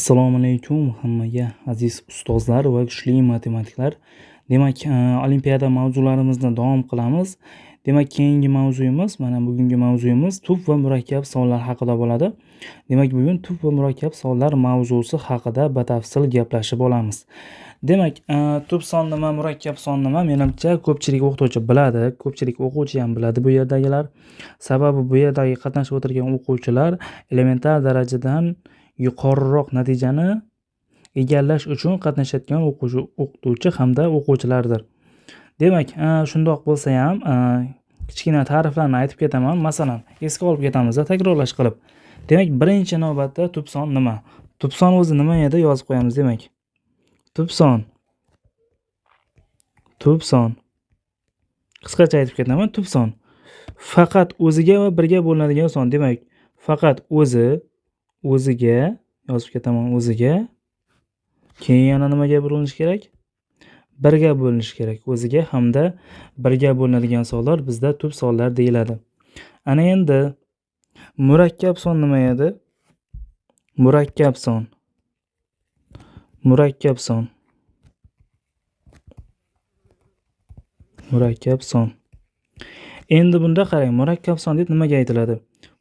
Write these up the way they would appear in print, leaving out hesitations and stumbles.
Assalomu alaykum hammaga aziz ustozlar va kuchli matematiklar. Demak, olimpiada mavzularimizni davom qilamiz. Demak, keyingi mavzuyimiz, mana bugungi mavzuyimiz tub va murakkab sonlar haqida bo'ladi. Demak, bugun tub va murakkab sonlar mavzusi haqida batafsil gaplashib olamiz. Demak, tub son nima, murakkab son nima? Menimcha ko'pchilik o'qituvchi biladi, ko'pchilik o'quvchi ham biladi bu yerdagilar. Sababi bu yerdagi qatnashib o'tirgan o'quvchilar elementar darajadan yuqoriroq natijani egallash uchun qatnashayotgan o'qituvchi hamda o'quvchilardir. Demak, shundoq bo'lsa ham kichkina ta'riflarni aytib ketaman. Masalan, esga olib ketamiz takrorlash qilib. Demak, birinchi navbatda tub son nima? Tub son o'zi nima edi yozib qo'yamiz demak. Tub son. Tub son. Qisqacha aytib ketaman. Tub son faqat o'ziga va birga bo'linadigan son. Demak, faqat o'ziga yozib ketaman, o'ziga. Keyin yana nimaga bo'linishi kerak? Birga bo'linishi kerak. O'ziga hamda birga bo'linadigan sonlar bizda tub sonlar deyiladi. Ana endi murakkab son nima edi? Murakkab son. Murakkab son. Murakkab son. Endi bunda qarang, murakkab son deb nimaga aytiladi?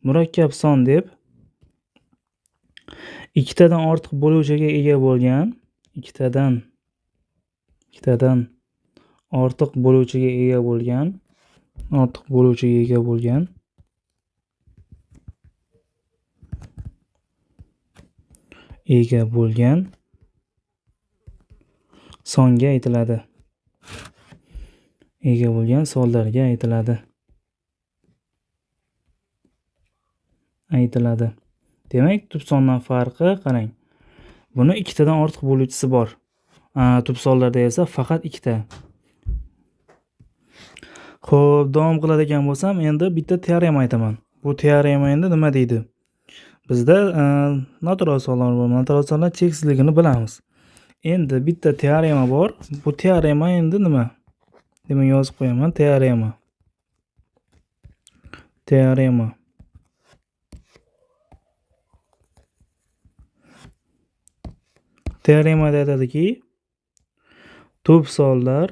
Murakkab son deb ikkitadan ortiq bo'luvchiga ega bo'lgan, ikkitadan ortiq bo'luvchiga ega bo'lgan songa aytiladi. Ega bo'lgan sonlarga aytiladi. Demak, tub sondan farqi qarang. Buni ikkitadan ortiq bo'luvchisi bor. Tub sonlarda esa faqat ikkita. Xo'p, davom qiladigan bo'lsam, endi bitta teorema aytaman. Bu teorema endi nima deydi? Bizda natural sonlar bor. Natural sonlar cheksizligini bilamiz. Endi bitta teorema bor. Bu teorema endi nima? Demak, yozib qo'yaman. Teorema. Teoremada aytadiki, tub sonlar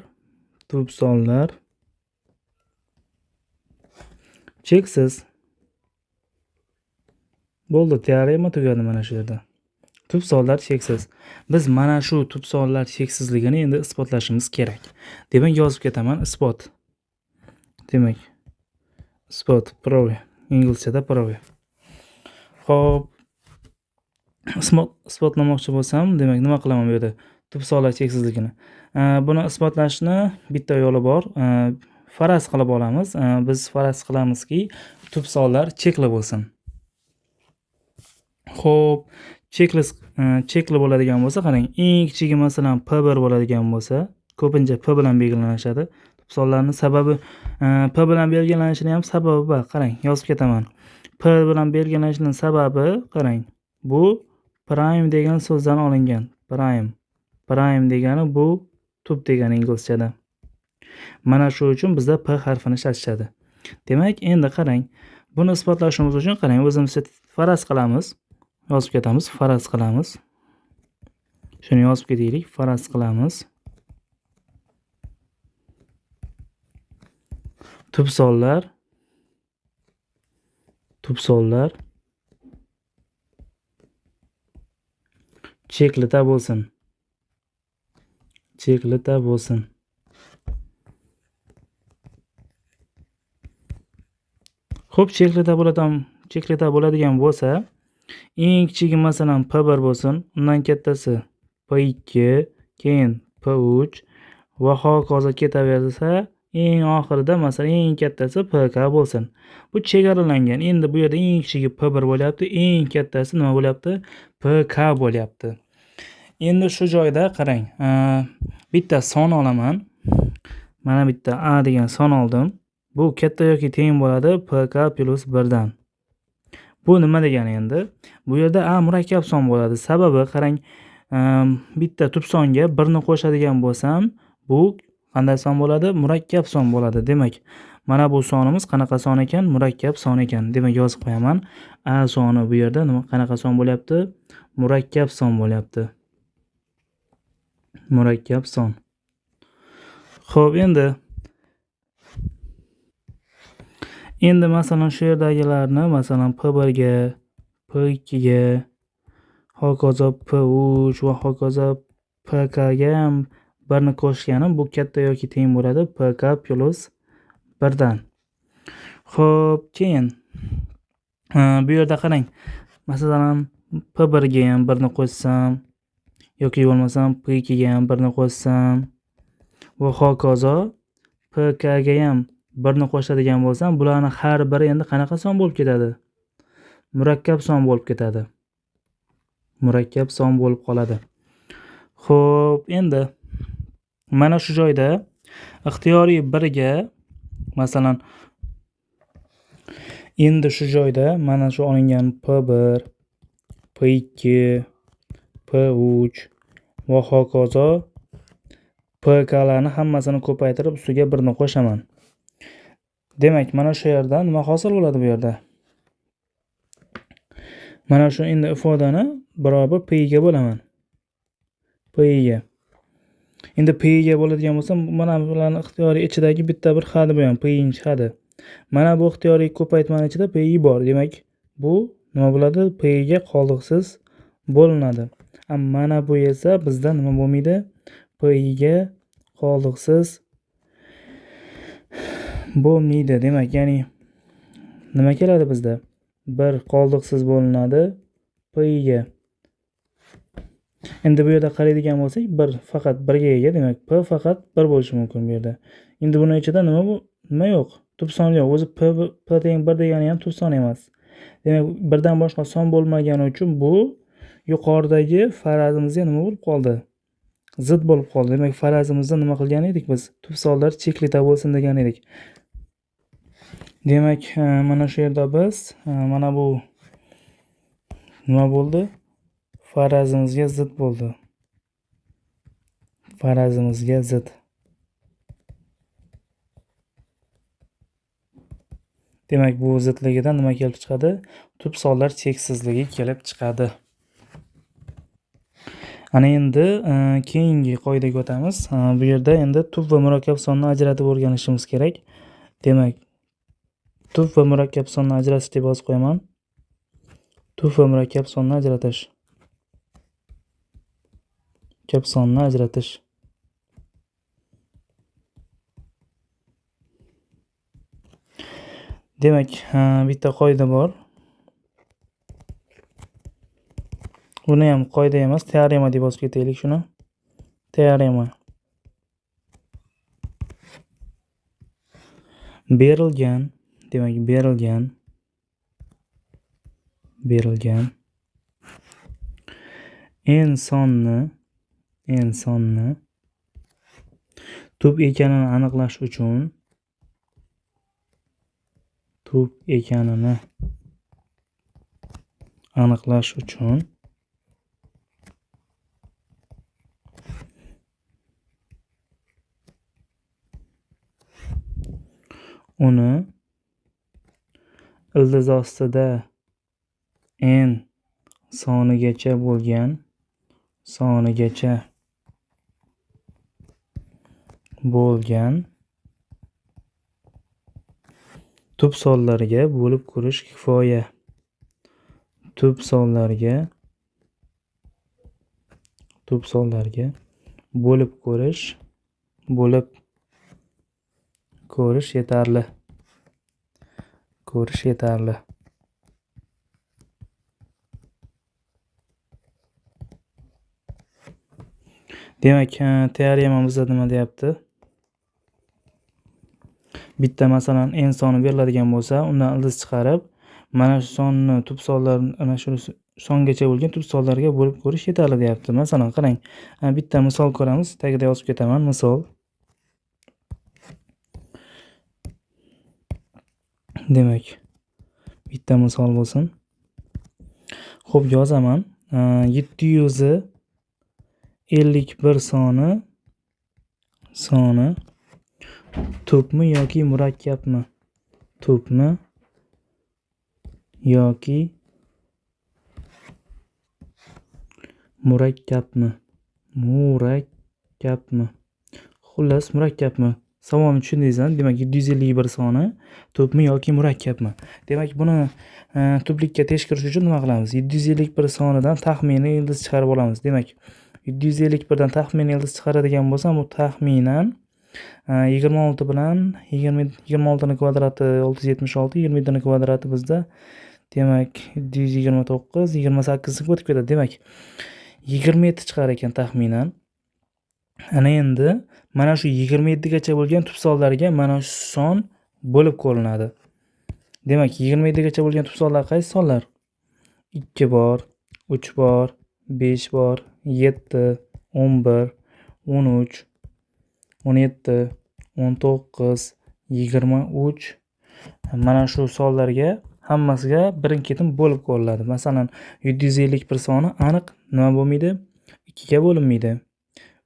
cheksiz. Bo'ldi, teorema tugadi mana shu yerda. Tub sonlar cheksiz. Biz mana shu tub sonlar cheksizligini endi isbotlashimiz kerak. Demak, yozib ketaman, isbot. Demak, isbot, prove. Inglizchada prove. Xo'p, isbotlamoqchi bo'lsam, demak, nima qilaman bu yerda? Tub sonlar cheksizligini. Buni isbotlashni bitta yo'li bor. Faraz qilib olamiz. Biz faraz qilamizki, tub sonlar chekli bo'lsin. Xo'p, chekli bo'ladigan bo'lsa, qarang, eng kichigi masalan P1 bo'ladigan bo'lsa, ko'pincha P bilan belgilanishadi. Tub sonlarning sababi P bilan belgilanishining ham sababi bor. Qarang, yozib ketaman. P bilan belgilanishining sababi, qarang, bu prime degan so'zdan olingan. Prime degani bu tub degani inglizchada. Mana shu uchun bizda P harfini ishlatishadi. Demak, endi qarang, buni isbotlashimiz uchun qarang, o'zimiz faraz qilamiz. Yozib ketamiz, faraz qilamiz. Shuni yozib ketaylik, faraz qilamiz. Tub sonlar cheklita bo'lsin. Xo'p, cheklita bo'ladigan bo'lsa, eng kichigi masalan P1 bo'lsin, undan kattasi P2, keyin P3 va hokazo ketaversa, eng oxirida masalan eng kattasi PK bo'lsin. Bu chegaralangan. Endi bu yerda eng kichigi P1 bo'lyapti, eng kattasi nima bo'lyapti? PK bo'lyapti. Endi shu joyda qarang, bitta son olaman. Mana bitta A degan son oldim. Bu katta yoki teng bo'ladi PK plus 1 dan. Bu nima degani endi? Bu yerda A murakkab son bo'ladi. Sababi qarang, bitta tub songa 1 ni qo'shadigan bo'lsam, bu qanday son bo'ladi? Murakkab son bo'ladi. Demak, mana bu sonimiz qanaqa son ekan? Murakkab son ekan. Demak, yozib qo'yaman. A soni bu yerda nima qanaqa son bo'lyapti? murakkab son bo'lyapti. Murakkab son. Xo'p, endi masalan shu yerdagilarni masalan P1 ga, P2 ga, hokazo P3 va hokazo PK ga ham 1 ni qo'shganim bu katta yoki teng bo'ladi PK plus 1 dan. Xo'p, keyin bu yerda qarang. Masalan P1 ga ham 1 ni qo'shsam yoki bo'lmasam P2 ga ham 1 ni qo'shsam va hokazo PK ga ham 1 ni qo'shadigan bo'lsam, bularning har biri endi qanaqa son bo'lib ketadi? Murakkab son bo'lib ketadi. Murakkab son bo'lib qoladi. Xo'p, endi mana shu joyda ixtiyoriy 1 ga masalan endi shu joyda mana shu olingan P1, P2, P3 va hokazo PK larni hammasini ko'paytirib ustiga 1 ni qo'shaman. Demak, mana shu yerda nima hosil bo'ladi bu yerda? Mana shu endi ifodani barobar P ga bo'laman. P ga. Endi P ga bo'ladigan bo'lsa, mana bularning ixtiyoriy ichidagi bitta bir hadi bu ham P-inchi hadi. Mana bu ixtiyoriy ko'paytmaning ichida P bor. Demak, bu nima bo'ladi? P ga qoldiqsiz bo'linadi. Mana bu esa bizda nima bo'lmaydi? P ga qoldiqsiz bo'lmaydi. Demak, ya'ni nima keladi bizda? 1 qoldiqsiz bo'linadi P ga. Endi bu yerda qaraydigan bo'lsak, 1 faqat 1 ga ega, demak P faqat 1 bo'lishi mumkin bu yerda. Endi buning ichida nima yo'q? Tub son yo'q. O'zi P teng 1 degani ham tub son emas. Demak, 1 dan boshqa son bo'lmagani uchun bu yuqoridagi farazimizga nima bo'lib qoldi? Zid bo'lib qoldi. Demak, farazimizda nima qilgan edik biz? Tub sonlar cheklida bo'lsin degan edik. Demak, mana shu yerda biz mana bu nima bo'ldi? Farazimizga zid bo'ldi. Farazimizga zid. Demak, bu zidligidan nima kelib chiqadi? Tub sonlar cheksizligi kelib chiqadi. Ana endi keyingi qoidaga o'tamiz. Bu yerda endi tub va murakkab sonni ajratib o'rganishimiz kerak. Demak, tub va murakkab sonni ajratish deb yozib qo'yaman. Tub va murakkab sonni ajratish. Murakkab sonni ajratish. Demak, bitta qoida bor. Buni ham qoida emas, teorema deb yozib ketaylik shuni. Teorema. Berilgan, demak berilgan n sonni tub ekanini aniqlash uchun uni ildiz ostida n sonigacha bo'lgan tub sonlarga bo'lib ko'rish kifoya. Tub sonlarga bo'lib ko'rish yetarli. Demak, teoremamizda nima deyapti? Bitta masalan n soni beriladigan bo'lsa, undan ildiz chiqarib, mana shu sonni tub sonlar ana shu songacha bo'lgan tub sonlarga bo'lib ko'rish yetarli deyapti. Masalan, qarang. Bitta misol ko'ramiz. Tagida yozib ketaman. Misol. Demak, bitta misol bo'lsin. Xo'p, yozaman. 751 soni tubmi yoki murakkabmi? Tubmi yoki Murakkabmi? Murakkabmi? Xullas, murakkabmi? Savolni tushundingizmi? Demak, 751 soni tubmi yoki murakkabmi? Demak, buni tublikka tekshirish uchun nima qilamiz? 751 sonidan taxminiy ildiz chiqarib olamiz. Demak, 751 dan taxminiy ildiz chiqaradigan bo'lsam, bu taxminan 26 bilan 26 ni kvadrati 676, 27 ni kvadrati bizda demak 729, 28 ni o'tib ketadi. Demak, 27 chiqar ekan taxminan. Ana endi mana shu 27 gacha bo'lgan tub sonlarga mana shu son bo'lib ko'rinadi. Demak, 27 gacha bo'lgan tub sonlar qaysi sonlar? 2 bor, 3 bor, 5 bor, 7, 11, 13, 17, 19, 23 mana shu sonlarga hammasiga birin-ketin bo'lib ko'riladi. Masalan, 751 soni aniq nima bo'lmaydi? 2 ga bo'linmaydi.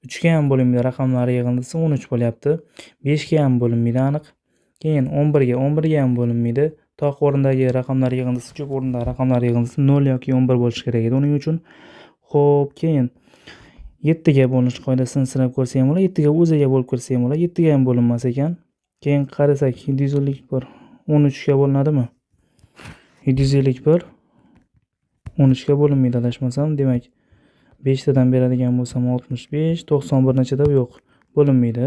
3 ga ham bo'linmaydi. Raqamlar yig'indisi 13 bo'lyapti. 5 ga ham bo'linmaydi aniq. Keyin 11 ga ham bo'linmaydi. Toq o'rindagi raqamlar yig'indisi, ko'p o'rindagi raqamlar yig'indisi 0 yoki 11 bo'lishi kerak edi uning uchun. Xo'p, keyin 7 ga bo'linish qoidasini sinab ko'rsak ham bo'ladi. 7 ga o'ziga bo'lib ko'rsak ham bo'ladi. 7 ga ham bo'linmas ekan. Keyin qarasak 751 13 ga bo'linadimi? 751 13 ga bo'linmaydi adashmasam. Demak, 5 tadan beradigan bo'lsam 65, 91 nechida yo'q, bo'linmaydi.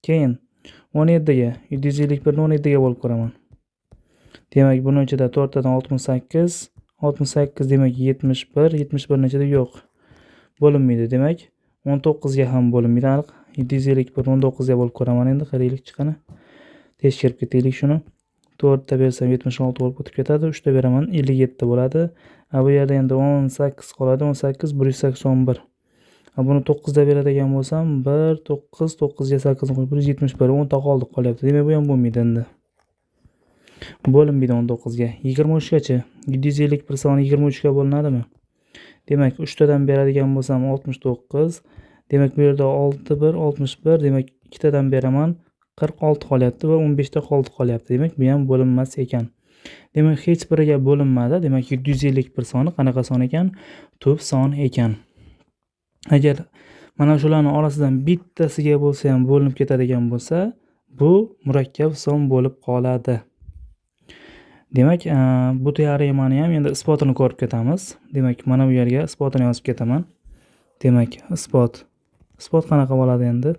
Keyin 17 ga 751 ni 17 ga bo'lib ko'raman. Demak, buning ichida 4 tadan 68, 68 demak 71, 71 nechida yo'q, bo'linmaydi. Demak, 19 ga ham bo'linmaydi aniq. 751 19 ga bo'lib ko'raman endi. Qaraylik chiqani. Tekshirib ketaylik shuni. 4 ta bersam 76 bo'lib o'tib ketadi. 3 ta beraman 57 bo'ladi. Bu yerda endi 18 qoladi. 18 181. Buni 9 da beradigan bo'lsam 1 9 9 ga 8 qo'yib 171 10 ta qoldi qolyapti. Demak, bu ham bo'lmaydi endi. Bo'linmaydi 19 ga. 23 gacha 751 soni 23 ga bo'linadimi? Demak, 3 tadan beradigan bo'lsam 69. Demak, bu yerda 61 61 demak 2 tadan beraman 46 qolyapti va 15 ta qolyapti. Demak, bu ham bo'linmas ekan. Demak, hech biriga bo'linmadi. Demak, 751 soni qanaqa son ekan? Tub son ekan. Agar mana shularning orasidan bittasiga bo'lsa ham bo'linib ketadigan bo'lsa, bu murakkab son bo'lib qoladi. Demak, bu teoremani ham endi isbotini ko'rib ketamiz. Demak, mana bu yerga isbotini yozib ketaman. Demak, isbot qanaqa bo'ladi endi?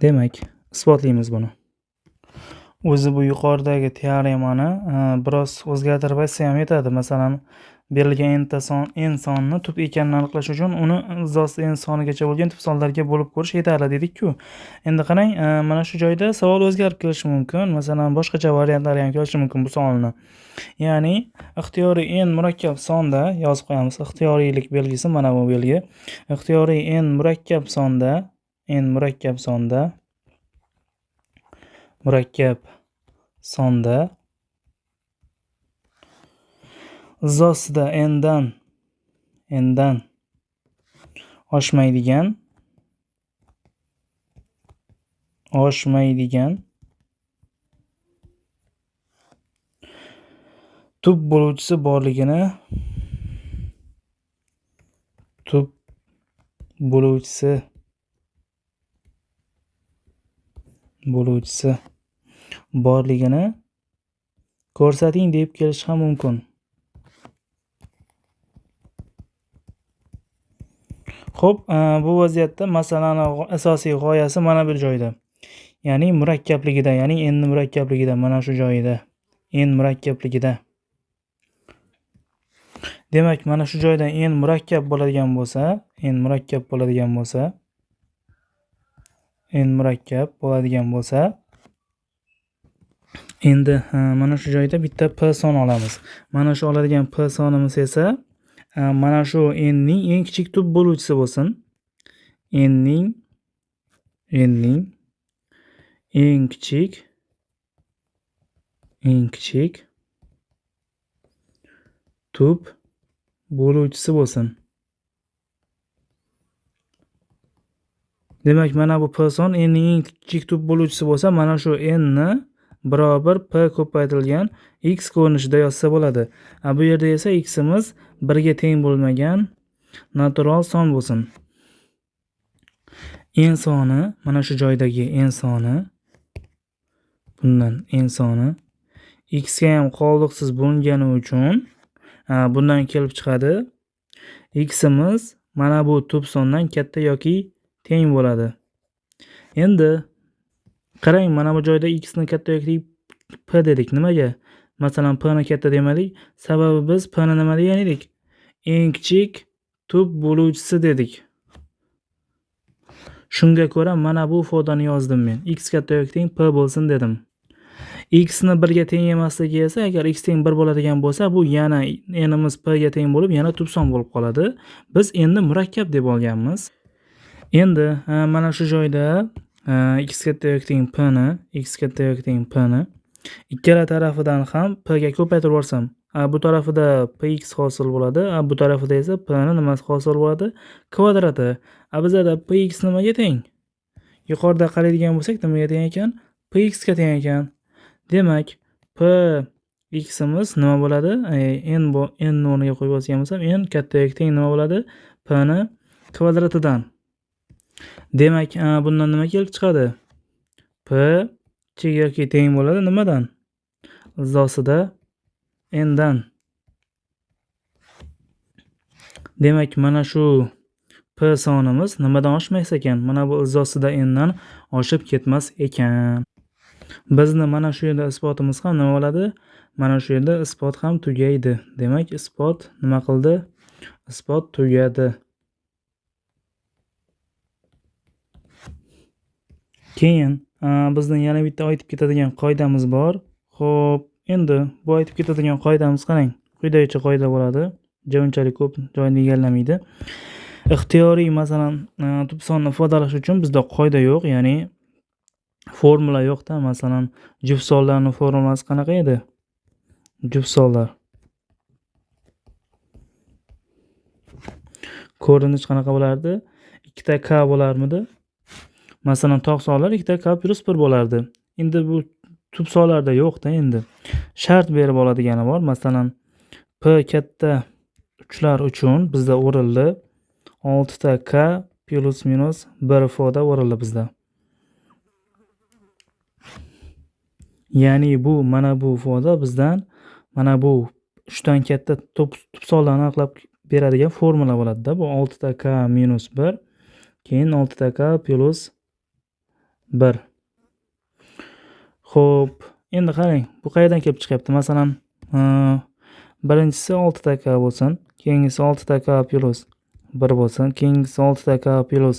Demak, isbotlaymiz buni. O'zi bu yuqoridagi teoremani biroz o'zgartirib aytsa ham yetadi. Masalan, berilgan n sonini tub ekanini aniqlash uchun uni izosi n sonigacha bo'lgan tub sonlarga bo'lib ko'rish yetarli dedik-ku. Endi qarang, mana shu joyda savol o'zgarib kelishi mumkin. Masalan, boshqacha variantlari ham kelishi mumkin bu savolni. Ya'ni, ixtiyoriy n murakkab sonda yozib qo'yamiz. Ixtiyoriylik belgisi mana bu belgi. Ixtiyoriy n murakkab sonda izosida n dan oshmaydigan tub bo'luvchisi borligini ko'rsating deb kelish ham mumkin. Xo'p, bu vaziyatda masalaning asosiy g'oyasi mana bu joyda. Ya'ni murakkabligida, ya'ni n murakkabligida mana shu joyida. N murakkabligida. Demak, mana shu joyda n murakkab bo'ladigan bo'lsa, endi mana shu joyda bitta p son olamiz. Mana shu oladigan p sonimiz esa mana shu n ning eng kichik tub bo'luvchisi bo'lsin. N ning eng kichik tub bo'luvchisi bo'lsin. Demak, mana bu p son n ning eng kichik tub bo'luvchisi bo'lsa, mana shu n ni barobar p ko'paytirilgan x ko'rinishida yozsa bo'ladi. Bu yerda esa ximiz 1 ga teng bo'lmagan natural son bo'lsin. n soni mana shu joydagi n soni, bundan n soni x ga ham qoldiqsiz bo'lgani uchun bundan kelib chiqadi. Ximiz mana bu tub sondan katta yoki teng bo'ladi. Endi qarang, mana bu joyda x ni katta yoki p dedik. Nimaga? Masalan, p ni katta demadik. Sababi biz p ni nima degan edik? Eng kichik tub bo'luvchisi dedik. Shunga ko'ra mana bu ifodani yozdim men. X katta yoki teng p bo'lsin dedim. X ni 1 ga teng emasligi esa, agar x teng 1 bo'ladigan bo'lsa, bu yana n'imiz p ga teng bo'lib, yana tub son bo'lib qoladi. Biz endi murakkab deb olganmiz. Endi mana shu joyda x katta yoki teng p ni, x katta yoki teng p ni ikkala tarafidan ham p ga ko'paytirib yuborsam, bu tarafida px hosil bo'ladi, bu tarafida esa p ni nimasi hosil bo'ladi? Kvadrati. Bizda px nimaga teng? Yuqorida qaraydigan bo'lsak, nimaga teng ekan? Px ga teng ekan. Demak, p ximiz nima bo'ladi? N o'rniga qo'yib yozgan bo'lsam, n katta yoki teng nima bo'ladi? P ni kvadratidan. Demak, bundan nima kelib chiqadi? P kichik yoki teng bo'ladi nimadan? Izdosida n dan. Demak, mana shu p sonimiz nimadan oshmas ekan? Mana bu izdosida n dan oshib ketmas ekan. Bizni mana shu yerda isbotimiz ham nima bo'ladi? Mana shu yerda isbot ham tugaydi. Demak, isbot nima qildi? Isbot tugadi. Keyin bizning yana bitta aytib ketadigan qoidamiz bor. Xo'p, endi bu aytib ketadigan qoidamiz qarang. Quyidagicha qoida bo'ladi. Unchalik ko'p joyni egallamaydi. Ixtiyoriy, masalan, tub sonni ifodalash uchun bizda qoida yo'q, ya'ni formula yo'q-da. Masalan, juft sonlarning formulasi qanaqa edi? Juft sonlar ko'rinish qanaqa bo'lardi? 2 ta k bo'larmidi? Masalan, tog' sonlar 2 ta k plus 1 bo'lardi. Endi bu tub sonlarda yo'q-da endi. Shart berib oladigani bor. Masalan, p katta uchlar uchun bizda o'rildi 6 ta k plus minus 1 ifoda o'rildi bizda. Ya'ni bu mana bu ifoda bizdan mana bu 3 dan katta tub sonlarni aniqlab beradigan formula bo'ladi-da. Bu 6 ta k minus 1, keyin 6 ta k plus 1. Xo'p, endi qarang, bu qayerdan kelib chiqyapti? Masalan, birinchisi 6 ta k bo'lsin, keyingisi 6 ta k plus 1 bo'lsin, keyingisi 6 ta k plus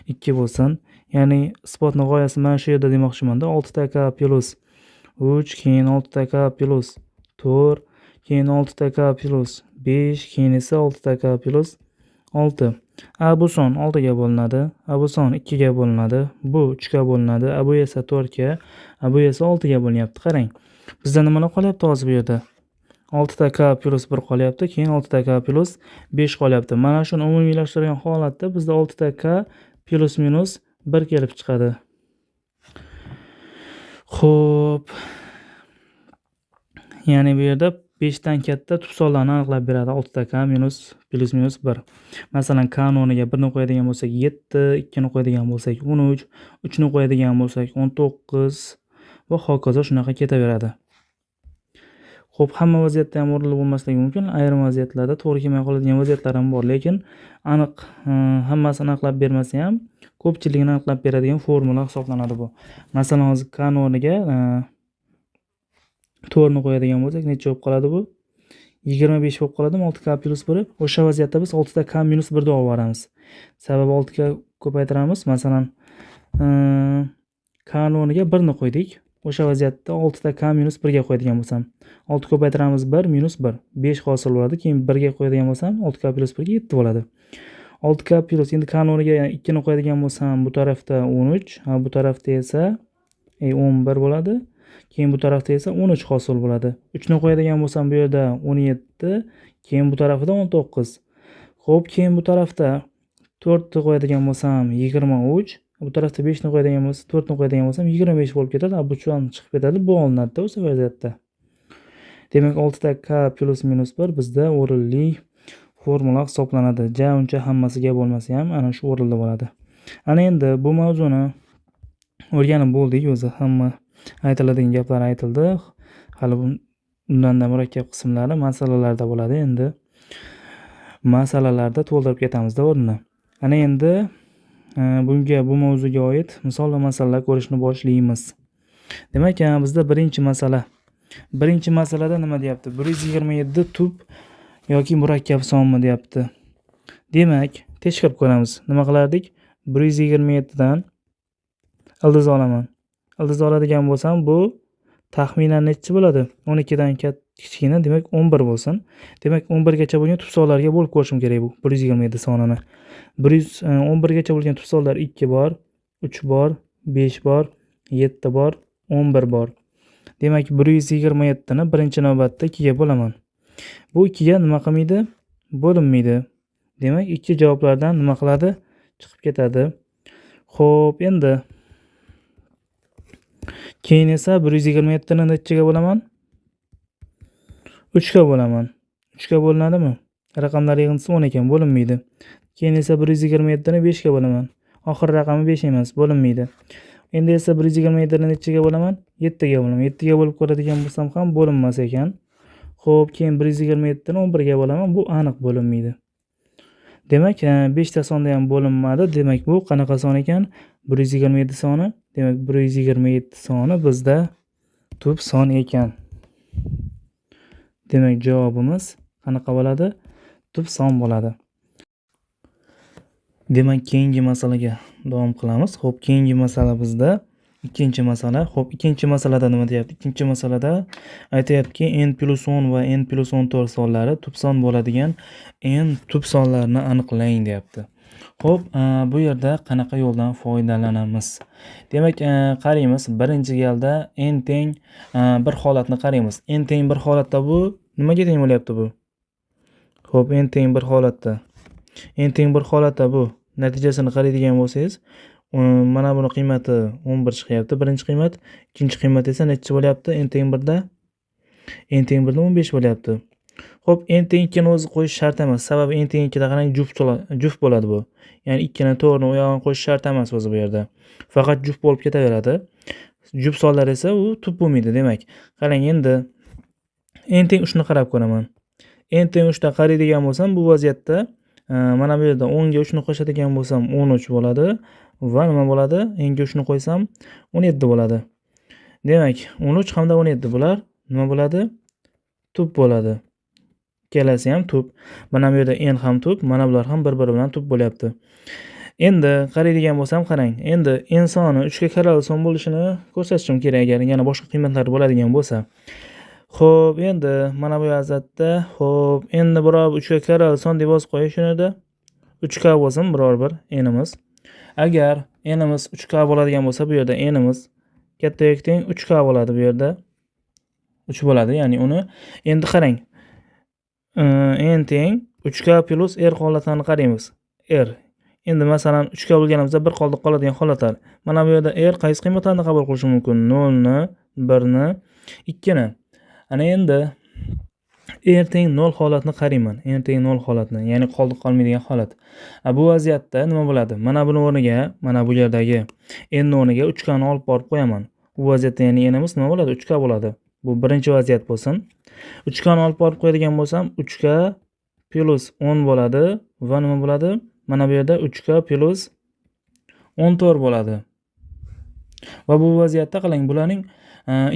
2 bo'lsin. Ya'ni isbotning g'oyasi mana shu yerda demoqchiman-da. 6 ta k plus 3, keyin 6 ta k plus 4, keyin 6 ta k plus 5, keyin esa 6 ta k plus 6. Bu son 6 ga bo'linadi, bu son 2 ga bo'linadi, bu 3 ga bo'linadi, bu esa 4 ga, bu esa 6 ga bo'linyapti. Qarang. Bizda nimalar qolyapti hozir bu yerda? 6 ta k plus 1 qolyapti, keyin 6 ta k plus 5 qolyapti. Mana shuni umumiylashtirgan holatda bizda 6 ta k plus minus 1 kelib chiqadi. Xo'p. Ya'ni bu yerda 5 dan katta tub sonlarni aniqlab beradi. 6 ta k minus plus minus 1. Masalan, k ni o'rniga 1 ni qo'yadigan bo'lsak 7, 2 ni qo'yadigan bo'lsak 13, 3 ni qo'yadigan bo'lsak 19 va hokazo shunaqa ketaveradi. Xo'p, hamma vaziyatda ham o'rinli bo'lmasligi mumkin. Ayrim vaziyatlarda to'g'ri kelmay qoladigan vaziyatlar ham bor, lekin aniq hammasini aniqlab bermasa ham ko'pchiligini aniqlab beradigan formula hisoblanadi bu. Masalan, hozir k ni o'rniga 4 ni qo'yadigan bo'lsak, necha bo'lib qoladi bu? 25 bo'lib qoladimi? 6k plus 1. O'sha vaziyatda biz 6 ta k minus 1 ni olib boramiz. Sababi 6 ga ko'paytiramiz. Masalan, k ni o'rniga 1 ni qo'ydik. O'sha vaziyatda 6 ta k minus 1 ga qo'yadigan bo'lsam, 6 ko'paytiramiz 1 minus 1, 5 hosil bo'ladi. Keyin 1 ga qo'yadigan bo'lsam, 6k plus 1 ga 7 bo'ladi. 6k plus, endi k ni o'rniga 2 ni qo'yadigan bo'lsam, bu tarafda 13, bu tarafda esa 11 bo'ladi. Keyin bu tarafda esa 13 hosil bo'ladi. 3 ni qo'yadigan bo'lsam, bu yerda 17, keyin bu tarafida 19. Xo'p, keyin bu tarafda 4 ni qo'yadigan bo'lsam 23, Bu tarafda 5 ni qo'yadigan bo'lsa, 4 ni qo'yadigan bo'lsam 25 bo'lib ketadi. Bu chuan chiqib ketadi. Bu olinadi-da o'sha vaziyatda. Demak, 6 ta k plus minus 1 bizda o'rinli formula hisoblanadi. Ja uncha hammasiga bo'lmasa ham ana shu o'rinda bo'ladi. Ana endi bu mavzuni o'rganib bo'ldik. O'zi hamma aytiladigan gaplar aytildi. Hali undan-da murakkab qismlari masalalarda bo'ladi. Endi masalalarda to'ldirib ketamiz-da o'rnini. Ana endi bu mavzuga oid misol va masalalar ko'rishni boshlaymiz. Demak, bizda birinchi masalada nima deyapti? 127 tub yoki murakkab sonmi deyapti. Demak, tekshirib ko'ramiz. Nima qilardik? 127 dan ildiz olaman. Ildiz oladigan bo'lsam, bu taxminan necha bo'ladi? 12 dan kichkina, demak 11 bo'lsin. Demak, 11 gacha bo'lgan tub sonlarga bo'lib ko'rishim kerak bu 127 sonini. 11 gacha bo'lgan tub sonlar 2 bor, 3 bor, 5 bor, 7 bor, 11 bor. Demak, 127 ni birinchi navbatda 2 ga bo'laman. Bu 2 ga nima qilmaydi? Bo'linmaydi. Demak, ikki javoblardan nima qiladi? Chiqib ketadi. Xo'p, endi keyin esa 127 ni nechaga bo'laman? 3 ga bo'laman. 3 ga bo'linadimi? Raqamlar yig'indisi 10 ekan, bo'linmaydi. Keyin esa 127 ni 5 ga bo'laman. Oxir raqami 5 emas, bo'linmaydi. Endi esa 127 ni nechaga bo'laman? 7 ga bo'laman. 7 ga bo'lib ko'radigan bo'lsam ham bo'linmas ekan. Xo'p, keyin 127 ni 11 ga bo'laman. Bu aniq bo'linmaydi. Demak, 5 ta sonda ham bo'linmadi. Demak, bu qanaqa son ekan? 127 soni. Demak, 127 soni bizda tub son ekan. Demak, javobimiz qanaqa bo'ladi? Tub son bo'ladi. Demak, keyingi masalaga davom qilamiz. Xo'p, keyingi masala bizda ikkinchi masala. Xo'p, ikkinchi masalada nima deyapti? Ikkinchi masalada aytayaptiki, n+10 va n+14 sonlari tub son bo'ladigan n tub sonlarni aniqlang deyapti. Xo'p, bu yerda qanaqa yo'ldan foydalanamiz? Demak, qaraymiz. Birinchi galda n teng bir holatni qaraymiz. N teng bir holatda bu nimaga teng bo'lyapti bu? Xo'p, n teng bir holatda. N teng bir holatda bu natijasini qaraydigan bo'lsangiz, mana buni qiymati 11 chiqyapti. Birinchi qiymat, ikkinchi qiymat esa necha bo'lyapti? N teng 1 da 15 bo'lyapti. Xo'p, n teng 2 ni o'zi qo'yish shart emas. Sababi n teng 2 da qarang, juft bo'ladi bu. Ya'ni 2 ni 4 ni u yog'ini qo'yish shart emas o'zi bu yerda. Faqat juft bo'lib ketaveradi. Juft sonlar esa u tub bo'lmaydi. Demak, qarang endi n teng 3 ni qarab ko'raman. N teng 3 dan qaraydigan bo'lsam, bu vaziyatda mana bu yerda 10 ga 3 ni qo'shadigan bo'lsam 13 bo'ladi va nima bo'ladi? N ga 3 ni qo'ysam 17 bo'ladi. Demak, 13 hamda 17 bular nima bo'ladi? Tub bo'ladi. Ikkalasi ham tub. Mana bu yerda n ham tub, mana bular ham bir-biri bilan tub bo'lyapti. Endi qaraydigan bo'lsam, qarang. Endi n soni 3 ga karali son bo'lishini ko'rsatishim kerak agar yana boshqa qiymatlar bo'ladigan bo'lsa. Xo'p, endi mana bu vaziyatda, xo'p, endi biror 3 ga karali son deb yozib qo'yish shunda 3k bo'lsin biror bir n'imiz. Agar n'imiz 3k bo'ladigan bo'lsa, bu yerda n'imiz katta yoki teng 3k bo'ladi bu yerda. 3 bo'ladi, ya'ni uni endi qarang. N teng 3k plus r holatlarini qaraymiz. R. Endi masalan 3k bo'lganimizda bir qoladigan holatlar. Mana bu yerda r qaysi qiymatlarni qabul qilishi mumkin? 0 ni, 1 ni, 2 ni. Ana endi r teng 0 holatni qarayman. R teng 0 holatni, ya'ni qolmaydigan holat. Bu vaziyatda nima bo'ladi? Mana buni o'rniga, mana bu yerdagi n o'rniga 3k ni olib borib qo'yaman. Bu vaziyatda ya'ni n'imiz nima bo'ladi? 3k bo'ladi. Bu birinchi vaziyat bo'lsin. 3k ni olib borib qo'yadigan bo'lsam, 3k plus 10 bo'ladi va nima bo'ladi? Mana bu yerda 3k plus 14 bo'ladi. Va bu vaziyatda qarang, bularning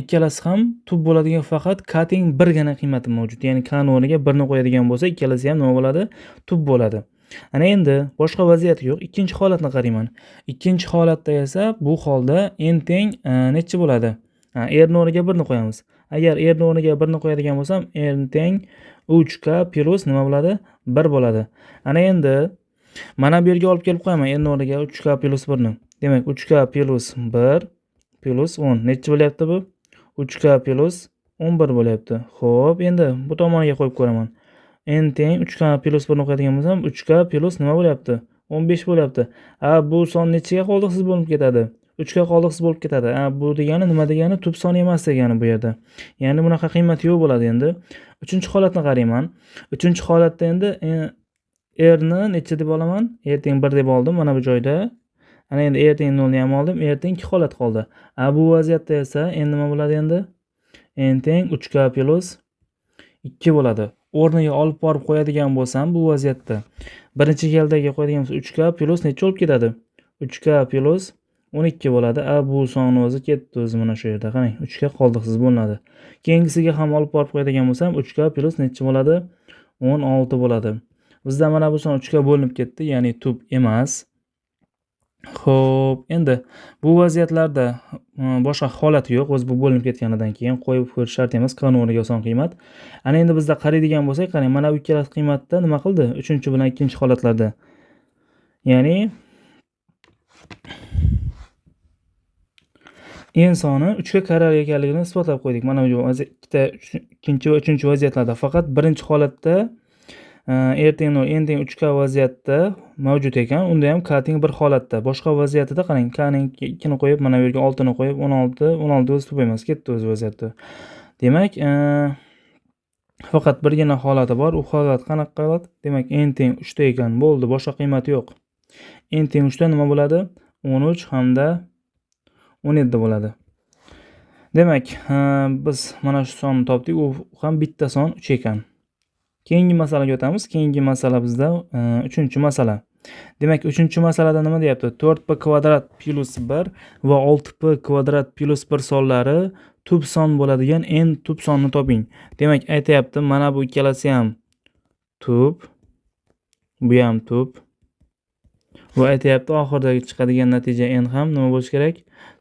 ikkalasi ham tub bo'ladigan, faqat k teng 1 gina qiymati mavjud. Ya'ni k ni o'rniga 1 ni qo'yadigan bo'lsa, ikkalasi ham nima bo'ladi? Tub bo'ladi. Ana endi boshqa vaziyat yo'q. Ikkinchi holatni qarayman. Ikkinchi holatda esa bu holda n teng necha bo'ladi? R ni o'rniga 1 ni qo'yamiz. Agar R ni o'rniga 1 ni qo'yadigan bo'lsam, R teng 3k plus nima bo'ladi? 1 bo'ladi. Ana endi mana bu yerga olib kelib qo'yaman R ni o'rniga 3k plus 1 ni. Demak, 3k plus 1 plus 10 necha bo'lyapti bu? 3k plus 11 bo'lyapti. Xo'p, endi bu tomoniga qo'yib ko'raman. N teng 3k plus 1 ni qo'yadigan bo'lsam, 3k plus nima bo'lyapti? 15 bo'lyapti. Bu son nechaga qoldiqsiz bo'lib ketadi? 3 ga qoldiqsiz bo'lib ketadi. Bu degani nima degani? Tub son emas degani bu yerda. Ya'ni bunaqa qiymati yo'q bo'ladi endi. 3-holatni qarayman. 3-holatda endi r ni necha deb olaman? R teng 1 deb oldim mana bu joyda. Ana endi r teng 0 ni ham oldim. R teng 2 holat qoldi. Bu vaziyatda esa endi nima bo'ladi endi? N teng 3k plus 2 bo'ladi. O'rniga olib borib qo'yadigan bo'lsam bu vaziyatda birinchi galdaga qo'yadigan bo'lsa 3k plus necha bo'lib ketadi? 3k plus 12 bo'ladi. Bu son o'zi ketdi o'zi mana shu yerda. Qarang, 3 ga qoldiqsiz bo'linadi. Keyingisiga ham olib borib qo'yadigan bo'lsam 3k plus necha bo'ladi? 16 bo'ladi. Bizda mana bu son 3 ga bo'linib ketdi, ya'ni tub emas. Xo'p, endi bu vaziyatlarda boshqa holati yo'q. O'zi bu bo'linib ketganidan keyin qo'yib ko'rish shart emas. Qonuniga son qiymat. Ana endi bizda qaraydigan bo'lsak, qarang, mana bu ikkala qiymatda nima qildi? 3-bilan 2-holatlarda. Ya'ni n soni 3 ga karrar ekanligini isbotlab qo'ydik. Mana bu ikkita ikkinchi va uchinchi vaziyatlarda. Faqat birinchi holatda r teng 0, n teng 3k vaziyatda mavjud ekan. Unda ham k teng 1 holatda. Boshqa vaziyatida qarang, k ning 2 ni qo'yib, mana bu yerga 6 ni qo'yib, 16 o'zi tub emas, ketdi o'z vaziyatda. Demak, faqat birgina holati bor. U holat qanaqa holat? Demak, n teng 3 ta ekan. Bo'ldi, boshqa qiymati yo'q. N teng 3 ta nima bo'ladi? 13 hamda 17 bo'ladi. Demak, biz mana shu sonni topdik. U ham bitta son 3 ekan. Keyingi masalaga o'tamiz. Keyingi masala bizda 3-masala. Demak, 3-masalada nima deyapti? 4p kvadrat plus 1 va 6p kvadrat plus 1 sonlari tub son bo'ladigan n tub sonni toping. Demak, aytayapti, mana bu ikkalasi ham tub, bu ham tub. Va aytayapti, oxirdagi chiqadigan natija n ham nima bo'lishi kerak?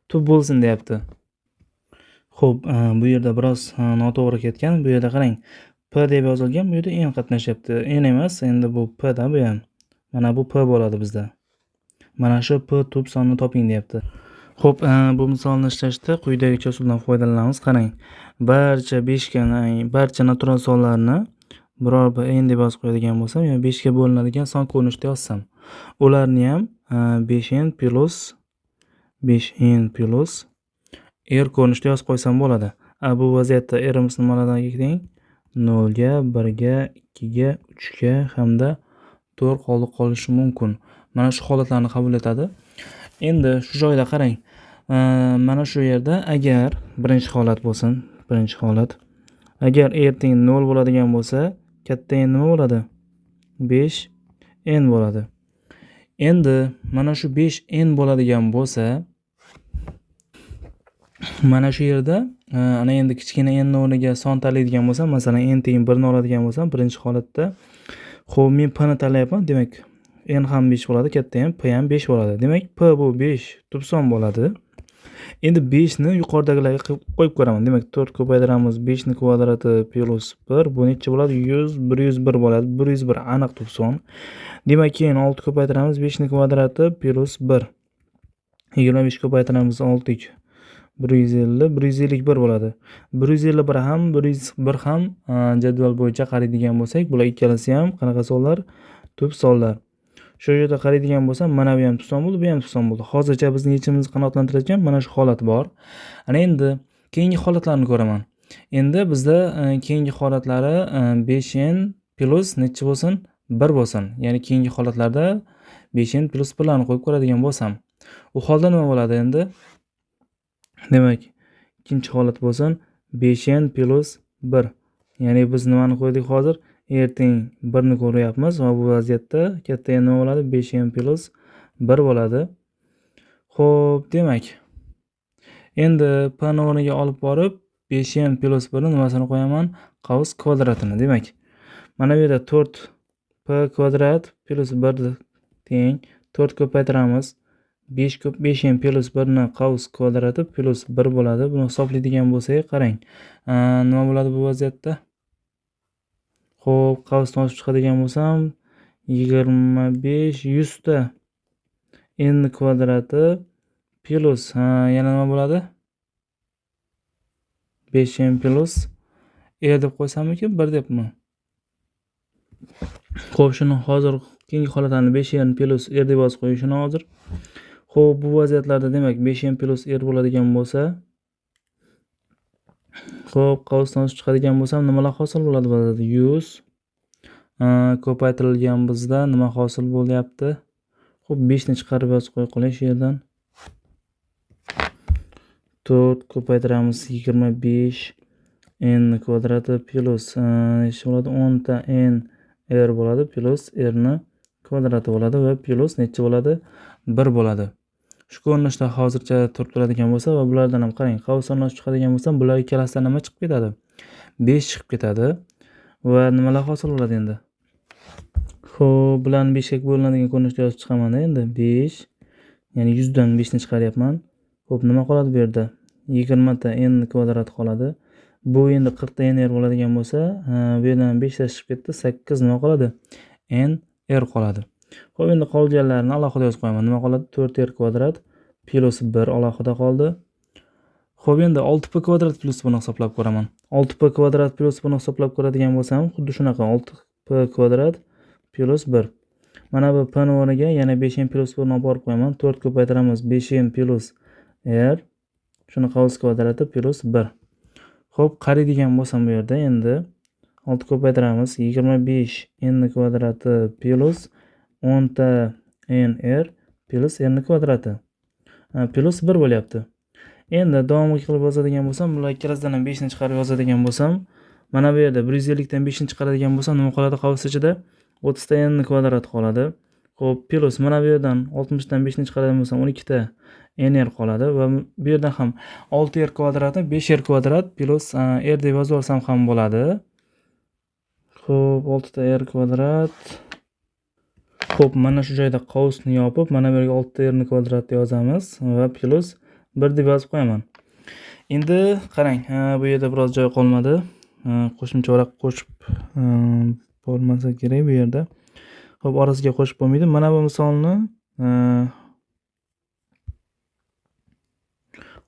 Tub bo'lsin deyapti. Xo'p, bu yerda biroz noto'g'ri ketgan. Bu yerda qarang, p deb yozilgan, bu yerda n qatnashyapti. N emas, endi bu p da bu ham. Mana bu p bo'ladi bizda. Mana shu p tub sonni toping deyapti. Xo'p, bu misolni ishlashda quyidagicha usuldan foydalanamiz. Qarang, barcha 5 ga, barcha natural sonlarni biror bir n deb yozib qo'yadigan bo'lsam, ya'ni 5 ga bo'linadigan son ko'rinishida yozsam, ularni ham 5n plus r ko'rinishida yozib qo'ysam bo'ladi. Bu vaziyatda rimiz nimalardan teng? 0 ga, 1 ga, 2 ga, 3 ga hamda 4 qolishi mumkin. Mana shu holatlarni qabul etadi. Endi shu joyda qarang. Mana shu yerda agar birinchi holat bo'lsin, birinchi holat. Agar r teng 0 bo'ladigan bo'lsa, katta n nima bo'ladi? 5n bo'ladi. Endi mana shu 5n bo'ladigan bo'lsa, mana shu yerda ana endi kichkina n o'rniga son tanlaydigan bo'lsam, masalan n teng 1 ni oladigan bo'lsam, birinchi holatda, xo'p, men p ni tanlayapman. Demak, n ham 5 bo'ladi, katta n, p ham 5 bo'ladi. Demak, p bu 5 tub son bo'ladi. Endi 5 ni yuqoridagilarga qo'yib ko'raman. Demak, 4 ko'paytiramiz, 5 ni kvadrati plus 1, bu necha bo'ladi? 101 bo'ladi. 101 aniq tub son. Demak, keyin 6 ko'paytiramiz, 5 ni kvadrati plus 1. 25 ko'paytiramiz, 6 151 bo'ladi. 151 ham 101 ham jadval bo'yicha qaraydigan bo'lsak, bular ikkalasi ham qanaqa sonlar? Tub sonlar. Shu yerda qaraydigan bo'lsam, mana bu ham tub son bo'ldi, bu ham tub son bo'ldi. Hozircha bizning yechimimizni qanoatlantiradigan mana shu holat bor. Ana endi keyingi holatlarni ko'raman. Endi bizda keyingi holatlari 5n plus necha bo'lsin? 1 bo'lsin. Ya'ni keyingi holatlarda 5n plus 1 larni qo'yib ko'radigan bo'lsam, u holda nima bo'ladi endi? Demak, ikkinchi holat bo'lsin 5n plus 1. Ya'ni biz nimani qo'ydik hozir? R teng 1 ni ko'ryapmiz va bu vaziyatda katta n nima bo'ladi? 5n plus 1 bo'ladi. Xo'p, demak, endi p ni o'rniga olib borib 5n plus 1 ni nimasini qo'yaman? Qavs kvadratini. Demak, mana bu yerda 4p kvadrat plus 1 teng 4 ko'paytiramiz. 5n plus 1 ni qavs kvadrati plus 1 bo'ladi. Buni hisoblaydigan bo'lsak, qarang. Nima bo'ladi bu vaziyatda? Xo'p, qavsdan o'sib chiqadigan bo'lsam, 25 100 ta n kvadrati plus yana nima bo'ladi? 5n plus r deb qo'ysammikin, 1 debmi? Xo'p, shuni hozir Keyingi holatlarni 5n plus r deb yozib qo'yishini hozir. Xo'p, bu vaziyatlarda demak 5n plus r bo'ladigan bo'lsa, xo'p, qavsdan chiqadigan bo'lsam nimalar hosil bo'ladi bu yerda? 100 ko'paytirilgan bizda nima hosil bo'lyapti? Xo'p, 5 ni chiqarib yozib qo'ya qolay shu yerdan. 4 ko'paytiramiz 25 n kvadrati plus necha bo'ladi? 10 ta n r bo'ladi plus r ni kvadrati bo'ladi va plus necha bo'ladi? 1 bo'ladi. Shu ko'rinishda hozircha turib turadigan bo'lsa va bulardan ham qarang, qavsdan chiqadigan bo'lsam, bular ikkalasidan nima chiqib ketadi? 5 chiqib ketadi va nimalar hosil bo'ladi endi? Xo'p, bularni 5 ga bo'linadigan ko'rinishda yozib chiqaman endi. 5, ya'ni 100 dan 5 ni chiqaryapman. Xo'p, nima qoladi bu yerda? 20 ta n kvadrat qoladi. Bu endi 40 ta n r bo'ladigan bo'lsa, bu yerdan 5 ta chiqib ketdi, 8 nima qoladi? n r qoladi. Xo'p, endi qolganlarini alohida yozib qo'yaman. Nima qoladi? 4r kvadrat plus 1 alohida qoldi. Xo'p, endi 6p kvadrat plus 1 ni hisoblab ko'raman. 6p kvadrat plus 1 ni hisoblab ko'radigan bo'lsam, xuddi shunaqa 6p kvadrat plus 1. Mana bu p ni o'rniga yana 5n plus 1 ni olib borib qo'yaman. 4 ko'paytiramiz 5n plus r. Shuni qavs kvadrati plus 1. Xo'p, qaraydigan bo'lsam bu yerda endi 6 ko'paytiramiz 25 n kvadrati plus 10 ta n r plus r ni kvadrati plus 1 bo'lyapti. Endi davom qilib yozadigan bo'lsam, bular ikkalasidan ham 5 ni chiqarib yozadigan bo'lsam, mana bu yerda 150 dan 5 ni chiqaradigan bo'lsam, nima qoladi qavs ichida? 30 ta n kvadrat qoladi. Xo'p, plus mana bu yerdan 60 dan 5 ni chiqaradigan bo'lsam, 12 ta nr qoladi va bu yerdan ham 6r kvadratni 5r kvadrat plus r deb yozib olsam ham bo'ladi. Xo'p, 6 ta r kvadrat. Xo'p, mana shu joyda qavsni yopib, mana bu yerga 6 ta r ni kvadratni yozamiz va plus 1 deb yozib qo'yaman. Endi qarang, bu yerda biroz joy qolmadi. Qo'shimcha varaq qo'shib bo'lmasa kerak bu yerda. Xo'p, orasiga qo'shib bo'lmaydi. Mana bu misolni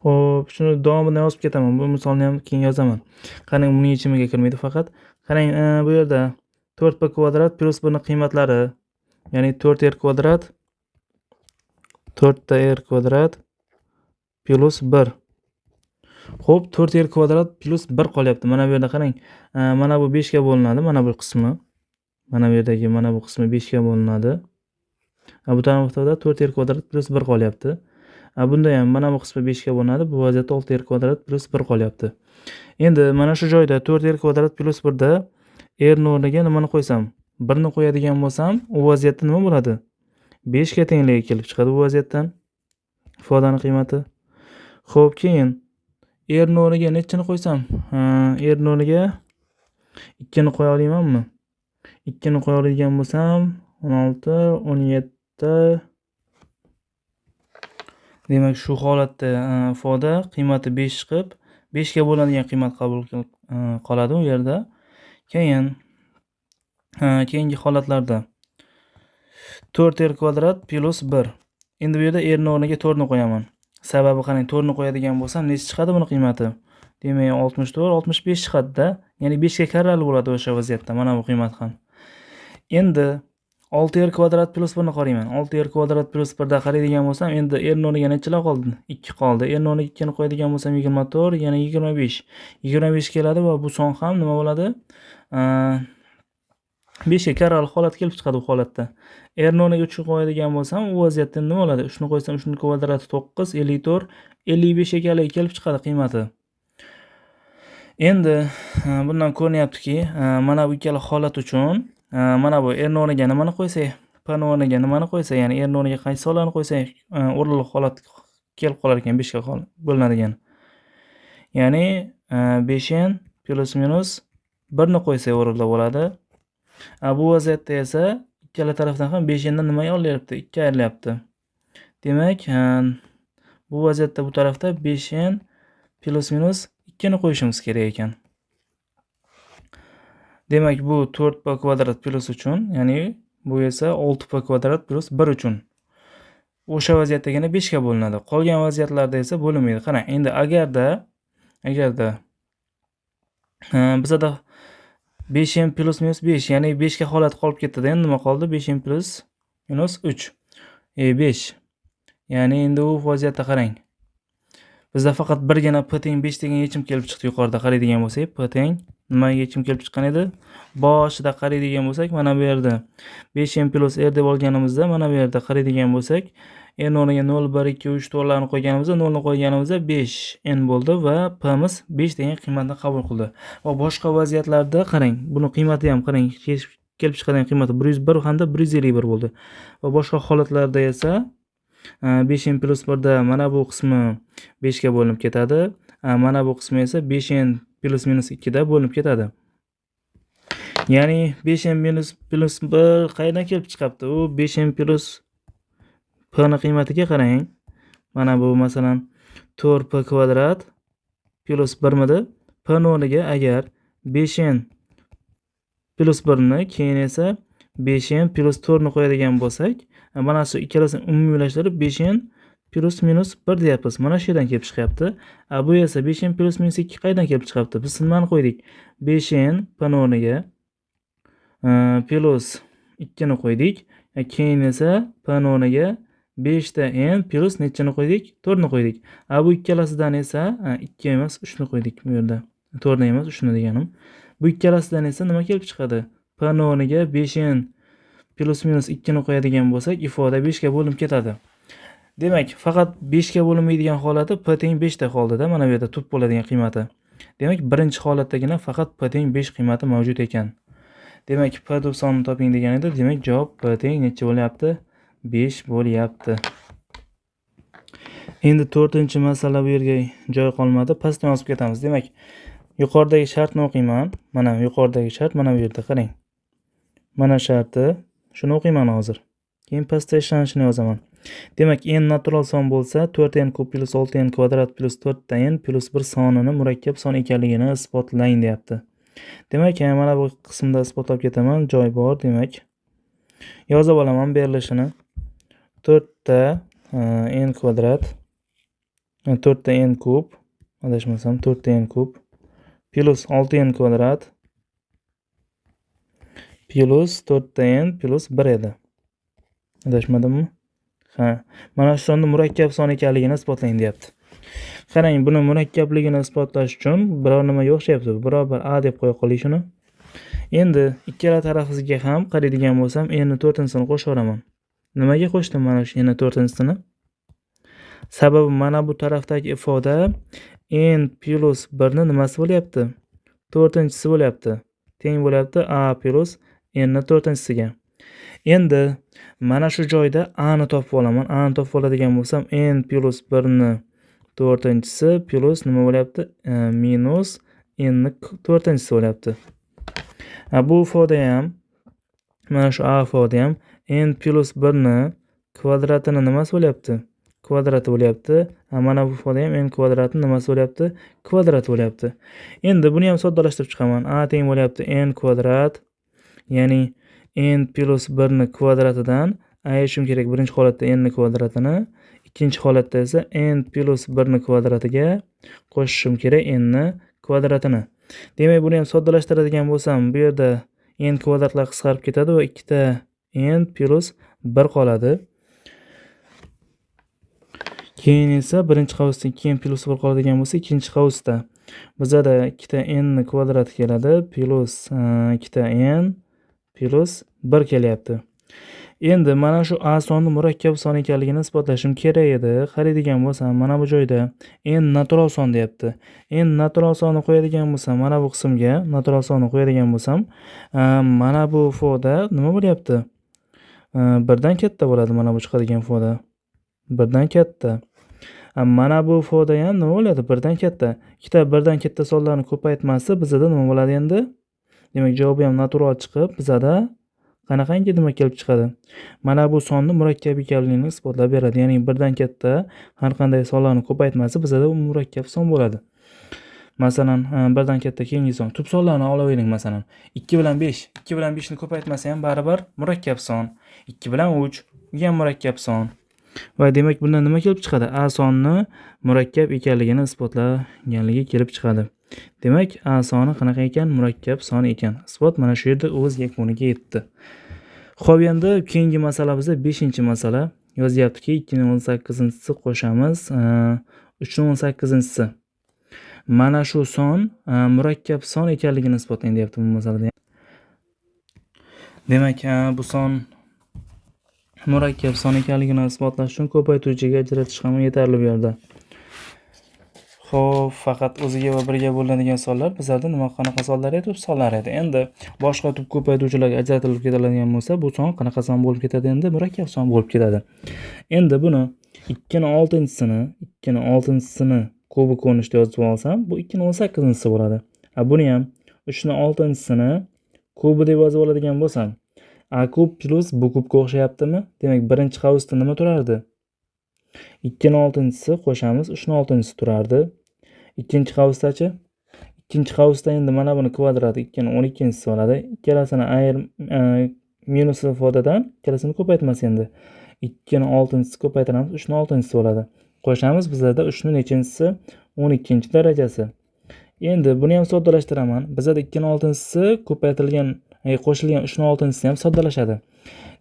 xo'p, shuni davomini yozib ketaman. Bu misolni ham keyin yozaman. Qarang, buning yechimiga kirmaydi faqat. Qarang, bu yerda 4p kvadrat plus 1 ning qiymatlari, ya'ni 4r kvadrat 4 ta r kvadrat plus 1. Xo'p, 4r kvadrat plus 1 qolyapti. Mana bu yerda qarang. Mana bu 5 ga bo'linadi, mana bu qismi. Mana bu yerdagi mana bu qismi 5 ga bo'linadi. Bu tarafda 4r kvadrat plus 1 qolyapti. Bunda ham mana bu qismi 5 ga bo'linadi. Bu vaziyatda 6r kvadrat plus 1 qolyapti. Endi mana shu joyda 4r kvadrat plus 1 da r ni o'rniga nimani qo'ysam? 1 ni qo'yadigan bo'lsam, u vaziyatda nima bo'ladi? 5 ga tengligi kelib chiqadi bu vaziyatdan. Ifodaning qiymati. Xo'p, keyin r ni o'rniga nechini qo'ysam? R ni o'rniga 2 ni qo'ya olamanmi? 2 ni qo'ya oladigan bo'lsam, 16, 17. Demak, shu holatda ifoda qiymati 5 chiqib, 5 ga bo'linadigan qiymat qabul qoladi u yerda. Keyin keyingi holatlarda 4r kvadrat plus 1. Endi bu yerda r ni o'rniga 4 ni qo'yaman. Sababi qarang, 4 ni qo'yadigan bo'lsam, necha chiqadi buni qiymati? Demak, 64, 65 chiqadi-da. Ya'ni 5 ga karrali bo'ladi o'sha vaziyatda mana bu qiymat ham. Endi 6r kvadrat plus 1 ni qarayman. 6r kvadrat plus 1 da qaraydigan bo'lsam, endi r ni o'rniga nechalar qoldi? 2 qoldi. R ni o'rniga 2 ni qo'yadigan bo'lsam 24, yana 25. 25 keladi va bu son ham nima bo'ladi? 5 ga karrali holat kelib chiqadi bu holatda. R ni o'rniga 3 ni qo'yadigan bo'lsam, u vaziyatda nima bo'ladi? 3 ni qo'ysam 3 ni kvadrati 9, 54, 55 ga kelib chiqadi qiymati. Endi bundan ko'rinyaptiki, mana bu ikkala holat uchun mana bu r ni o'rniga nimani qo'ysak, p ni o'rniga nimani qo'ysak, ya'ni r ni o'rniga qaysi sonlarni qo'ysak, o'rinli holat kelib qolar ekan 5 ga bo'linadigan. Ya'ni 5n plus minus 1 ni qo'ysak o'rinli bo'ladi. Bu vaziyatda esa ikkala tarafdan ham 5n dan nima ayrilyapti? 2 ayrilyapti. Demak, bu vaziyatda bu tarafda 5n plus minus 2 ni qo'yishimiz kerak ekan. Demak, bu 4p kvadrat plus uchun, ya'ni bu esa 6p kvadrat plus 1 uchun. O'sha vaziyatdagina 5 ga bo'linadi. Qolgan vaziyatlarda esa bo'linmaydi. Qarang, endi agarda bizada 5m plus minus 5, ya'ni 5 ga holat qolib ketdi. Endi nima qoldi? 5m plus minus 3. 5. Ya'ni endi u vaziyatda qarang. Bizda faqat birgina p teng 5 degan yechim kelib chiqdi. Yuqorida qaraydigan bo'lsak, p teng nimaga yechim kelib chiqqan edi? Boshida qaraydigan bo'lsak, mana bu yerda 5m plus r deb olganimizda, mana bu yerda qaraydigan bo'lsak, n o'rniga 0, 1, 2, 3 to'rtlarni qo'yganimizda, 0 ni qo'yganimizda 5n bo'ldi va p miz 5 degan qiymatni qabul qildi. Va boshqa vaziyatlarda qarang, buni qiymati ham qarang, kelib chiqadigan qiymati 101 hamda 151 bo'ldi. Va boshqa holatlarda esa 5n plus 1 da mana bu qismi 5 ga bo'linib ketadi. Mana bu qismi esa 5n plus minus 2 da bo'linib ketadi. Ya'ni 5n plus 1 qayerdan kelib chiqapti? U 5n plus p ni qiymatiga qarang. Mana bu masalan 4p kvadrat plus 1 midi? P ni o'rniga agar 5n plus 1 ni keyin esa 5n plus 4 ni qo'yadigan bo'lsak, mana shu ikkalasini umumiylashtirib 5n plus minus 1 deyapmiz. Mana shu yerdan kelib chiqyapti. Bu esa 5n plus minus 2 qayerdan kelib chiqyapti? Biz nimani qo'ydik? 5n p ni o'rniga plus 2 ni qo'ydik. Keyin esa p ni o'rniga 5 ta n plus nechani qo'ydik? 4 ni qo'ydik. Bu ikkalasidan esa 2 emas 3 ni qo'ydik bu yerda. 4 ni emas 3 ni deganim. Bu ikkalasidan esa nima kelib chiqadi? P ni o'rniga 5n plus minus 2 ni qo'yadigan bo'lsak, ifoda 5 ga bo'linib ketadi. Demak, faqat 5 ga bo'linmaydigan holati p teng 5 da qoldi-da, mana bu yerda tub bo'ladigan qiymati. Demak, birinchi holatdagina faqat p teng 5 qiymati mavjud ekan. Demak, p deb sonini toping degan edi. Demak, javob p teng necha bo'lyapti? 5 bo'lyapti. Endi 4-masala bu yerga joy qolmadi. Pastdan yozib ketamiz. Demak, yuqoridagi shartni o'qiyman. Mana yuqoridagi shart mana bu yerda qarang. Mana sharti, shuni o'qiyman hozir. Keyin pastda ishlanishini yozaman. Demak, n natural son bo'lsa, 4n kub plus 6n kvadrat plus 4 ta n plus 1 sonini murakkab son ekanligini isbotlang deyapti. Demak, mana bu qismda isbotlab ketaman. Joy bor, demak. Yozib olaman berilishini. 4 ta n kvadrat 4 ta n kub, adashmasam 4 ta n kub plus 6n kvadrat plus 4 ta n plus 1 edi. Adashmadimmi? Mana shu sonni murakkab son ekanligini isbotlang deyapti. Qarang, buni murakkabligini isbotlash uchun biror nimaga o'xshayapti. Biror bir a deb qo'ya qo'ying shuni. Endi ikkala tarafisiga ham qaraydigan bo'lsam, n ni 4-sini qo'shaveraman. Nimaga qo'shdim mana shu n ni 4-sini? Sababi mana bu tarafdagi ifoda n plus 1 ni nimasi bo'lyapti? 4-chisi bo'lyapti. Teng bo'lyapti a plus n ni 4-chisiga. Endi mana shu joyda a ni topib olaman. A ni topib oladigan bo'lsam, n plus 1 ni 4-chisi plus nima bo'lyapti? Minus n ni 4-chisi bo'lyapti. Bu ifoda ham, mana shu a ifoda ham n plus 1 ni kvadratini nimasi bo'lyapti? Kvadrati bo'lyapti. Mana bu ifoda ham n kvadratini nimasi bo'lyapti? Kvadrati bo'lyapti. Endi buni ham soddalashtirib chiqaman. A teng bo'lyapti n kvadrat, ya'ni n plus 1 ni kvadratidan ayirishim kerak birinchi holatda n ni kvadratini, ikkinchi holatda esa n plus 1 ni kvadratiga qo'shishim kerak n ni kvadratini. Demak, buni ham soddalashtiradigan bo'lsam, bu yerda n kvadratlar qisqarib ketadi va 2 ta n plus 1 qoladi. Keyin esa birinchi qavusda 2n plus 1 qoladigan bo'lsa, ikkinchi qavusda bizada 2 ta n ni kvadrati keladi plus 2 ta n plus 1 kelyapti. Endi mana shu a sonni murakkab son ekanligini isbotlashim kerak edi. Qaraydigan bo'lsam, mana bu joyda n natural son deyapti. N natural sonni qo'yadigan bo'lsam, mana bu qismga natural sonni qo'yadigan bo'lsam, mana bu ifoda nima bo'lyapti? 1 dan katta bo'ladi mana bu chiqadigan ifoda. 1 dan katta. Mana bu ifoda ham nima bo'ladi? 1 dan katta. Ikkita 1 dan katta sonlarni ko'paytmasi bizada nima bo'ladi endi? Demak, javobi ham natural chiqib, bizada qanaqangi nima kelib chiqadi? Mana bu sonni murakkab ekanligini isbotlab beradi. Ya'ni 1 dan katta har qanday sonlarni ko'paytmasi bizada murakkab son bo'ladi. Masalan, 1 dan katta keyingi son. Tub sonlarni olavering masalan. 2 bilan 5. 2 bilan 5 ni ko'paytmasa ham baribir murakkab son. 2 bilan 3 bu ham murakkab son. Va demak bundan nima kelib chiqadi? A sonni murakkab ekanligini isbotlaganligi kelib chiqadi. Demak, A soni qanaqa ekan? Murakkab son ekan. Isbot mana shu yerda o'z yakuniga yetdi. Xo'p, endi keyingi masala bizda 5-masala. Yozyaptiki, 2 ni 18-si qo'shamiz, 3 ni 18-si. Mana shu son murakkab son ekanligini isbotlang deyapti bu masalada. Demak, bu son murakkab son ekanligini isbotlash uchun ko'paytuvchiga ajratish ham yetarli bu yerda. Xo'p, faqat o'ziga va birga bo'ladigan sonlar bizlarda nima qanaqa sonlar edi? Sonlar edi. Endi boshqa tub ko'paytuvchilarga ajratilib ketiladigan bo'lsa, bu son qanaqa son bo'lib ketadi? Endi murakkab son bo'lib ketadi. Endi buni 2 ni 6-sini kubi ko'rinishda yozib olsam, bu 2 ni 18-si bo'ladi. Buni ham 3 ni 6-sini kubi deb yozib oladigan bo'lsam, A kub plus bu kubga o'xshayaptimi? Demak, birinchi qavusda nima turardi? 2 ni 6-si qo'shamiz, 3 ni 6-si turardi. Ikkinchi qavusdachi? Ikkinchi qavusda endi mana buni kvadrati 2 ni 12-si bo'ladi. Ikkalasini minus ifodadan ikkalasini ko'paytmas endi. 2 ni 6-si ko'paytiramiz, 3 ni 6-si bo'ladi. Qo'shamiz, bizlarda 3 ni nechinchisi? 12-darajasi. Endi buni ham soddalashtiraman. Bizlarda 2 ni 6-si ko'paytirilgan, qo'shilgan 3 ni 6-si ham soddalashadi.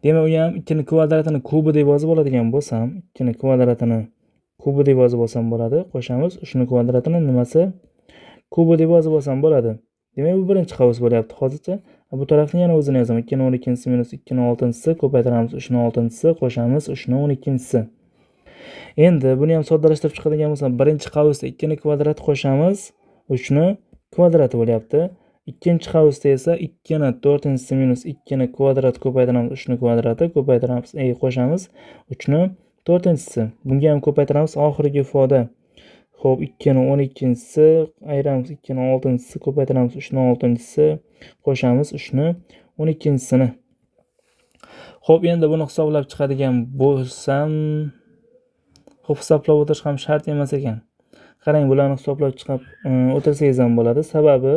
Demak, u ham 2 ni kvadratini kubi deb yozib oladigan bo'lsam, 2 ni kvadratini kubi deb yozib olsam bo'ladi. Qo'shamiz, 3 ni kvadratini nimasi? Kubi deb yozib olsam bo'ladi. Demak, bu birinchi qavus bo'lyapti hozircha. Bu tarafni yana o'zini yozaman. 2 ni 12-si minus 2 ni 6-si ko'paytiramiz 3 ni 6-si, qo'shamiz 3 ni 12-si. Endi buni ham soddalashtirib chiqadigan bo'lsam, birinchi qavusda 2 ni kvadrat qo'shamiz 3 ni kvadrati bo'lyapti. Ikkinchi qavusda esa 2 ni 4-si minus 2 ni kvadrat ko'paytiramiz 3 ni kvadrati, ko'paytiramiz qo'shamiz 3 ni 4-si. Bunga ham ko'paytiramiz oxirgi ifoda. Xo'p, 2 ni 12-si ayiramiz 2 ni 6-si, ko'paytiramiz 3 ni 6-si, qo'shamiz 3 ni 12-sini. Xo'p, endi buni hisoblab chiqadigan bo'lsam, xo'p, hisoblab o'tirish ham shart emas ekan. Qarang, bularni hisoblab chiqib o'tirsangiz ham bo'ladi. Sababi,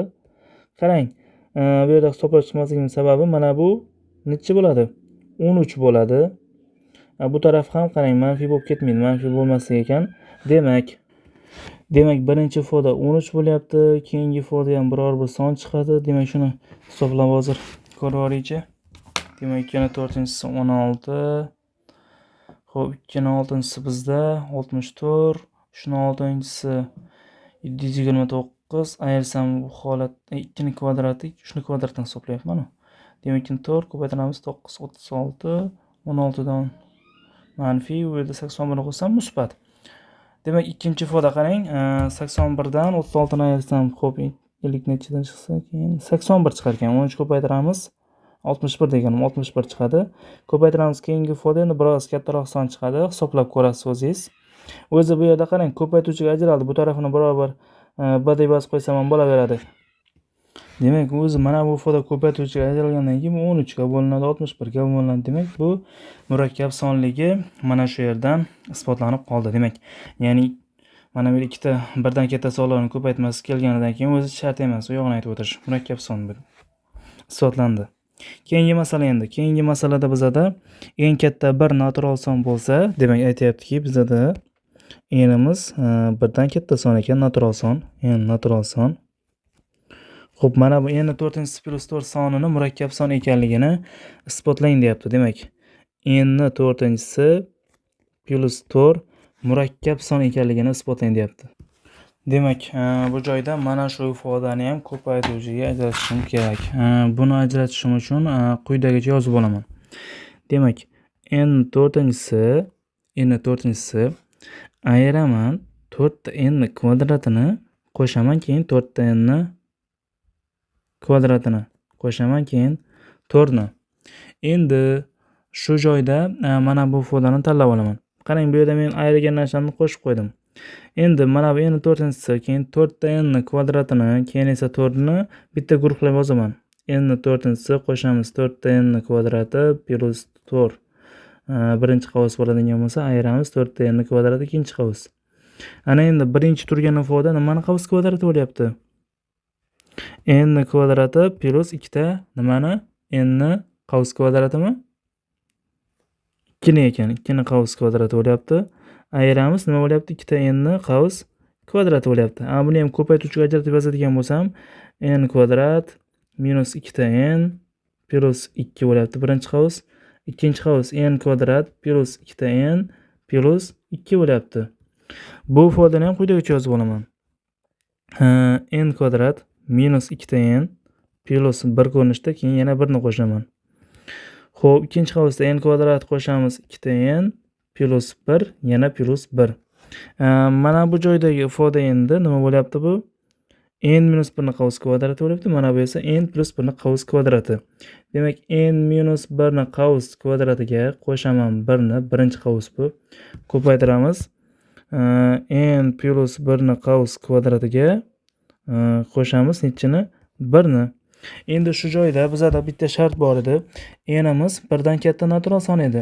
qarang, bu yerda hisoblab chiqmasligimning sababi mana bu necha bo'ladi? 13 bo'ladi. Bu taraf ham qarang, manfiy bo'lib ketmaydi. Manfiy bo'lmasligi ekan. Demak, birinchi ifoda 13 bo'lyapti, keyingi ifoda ham biror bir son chiqadi. Demak, shuni hisoblab hozir ko'rib olaychi. Demak, 2 ni 4-si 16. Xo'p, 2 ni 6-si bizda 64, 3 ni 6-si 729. Ayirsam bu holat 2 ni kvadrati 3 ni kvadratdan hisoblayapman. Demak, 2 ni 4 ko'paytiramiz 9, 36, 16 dan manfiy, bu yerda 81 ni qo'shsam musbat. Demak, ikkinchi ifoda qarang, 81 dan 36 ni ayirsam, xo'p, 50 nechidan chiqsa keyin 81 chiqar ekan. 13 ko'paytiramiz 61 deganim 61 chiqadi. Ko'paytiramiz, keyingi ifoda endi biroz kattaroq son chiqadi. Hisoblab ko'rasiz o'zingiz. O'zi bu yerda qarang, ko'paytuvchiga ajraldi. Bu tarafini barobar b deb yozib qo'ysam ham bo'laveradi. Demak, o'zi mana bu ifoda ko'paytuvchiga ajralgandan keyin 13 ga bo'linadi, 61 ga bo'linadi. Demak, bu murakkab sonligi mana shu yerdan isbotlanib qoldi. Demak, ya'ni mana bu ikkita birdan katta sonlarni ko'paytmasi kelganidan keyin o'zi shart emas, u yo'g'ini aytib o'tirish. Murakkab son isbotlandi. Keyingi masala endi. Keyingi masalada bizada eng katta bir natural son bo'lsa, demak aytayaptiki, bizada n'imiz birdan katta son ekan, natural son, natural son. Xo'p, mana bu n 4-si plus 4 sonini murakkab son ekanligini isbotlang deyapti. Demak, n 4-si plus 4 murakkab son ekanligini isbotlang deyapti. Demak, bu joyda mana shu ifodani ham ko'paytuvchiga ajratishim kerak. Buni ajratishim uchun quyidagicha yozib olaman. Demak, n 4-si ayiraman 4 ta n kvadratini qo'shaman, keyin 4 ta n kvadratini qo'shaman, keyin 4 ni. Endi shu joyda mana bu ifodani tanlab olaman. Qarang, bu yerda men ayirgan narsamni qo'shib qo'ydim. Endi mana bu n 4-si, keyin 4 ta n kvadratini, keyin esa 4 ni bitta guruhlab yozaman. n 4-si qo'shamiz 4 ta n kvadrati plus 4. Birinchi qavus bo'ladigan bo'lsa, ayiramiz 4 ta n kvadrati ikkinchi qavus. Ana endi birinchi turgan ifoda nimani qavus kvadrati bo'lyapti? n kvadrati plus 2 ta nimani? n qavus kvadratimi? 2 ni ekan, 2 ni qavus kvadrati bo'lyapti. Ayiramiz, nima bo'lyapti? 2 ta n qavus kvadrati bo'lyapti. Buni ham ko'paytiruvchiga ajratib yozadigan bo'lsam, n kvadrat minus 2ta n plus 2 bo'lyapti. Birinchi qavs, ikkinchi qavs n kvadrat plus 2ta n plus 2 bo'lyapti. Bu ifodani ham quyidagicha yozib olaman. N kvadrat minus 2ta n plus 1 ko'rinishda, keyin yana 1 ni qo'shaman. Xo'p, ikkinchi qavsda n kvadrat qo'shamiz 2ta n plus 1 yana plus 1. Mana bu joydagi ifoda endi nima bo'lyapti bu? N minus 1 ni qavs kvadrati bo'lyapti. Mana bu esa n plus 1 ni qavs kvadrati. Demak, n minus 1 ni qavs kvadratiga qo'shaman 1 ni, birinchi qavs bu. Ko'paytiramiz. N plus 1 ni qavs kvadratiga qo'shamiz nechini? 1 ni. Endi shu joyda bizada bitta shart bor edi. N'imiz 1 dan katta natural son edi.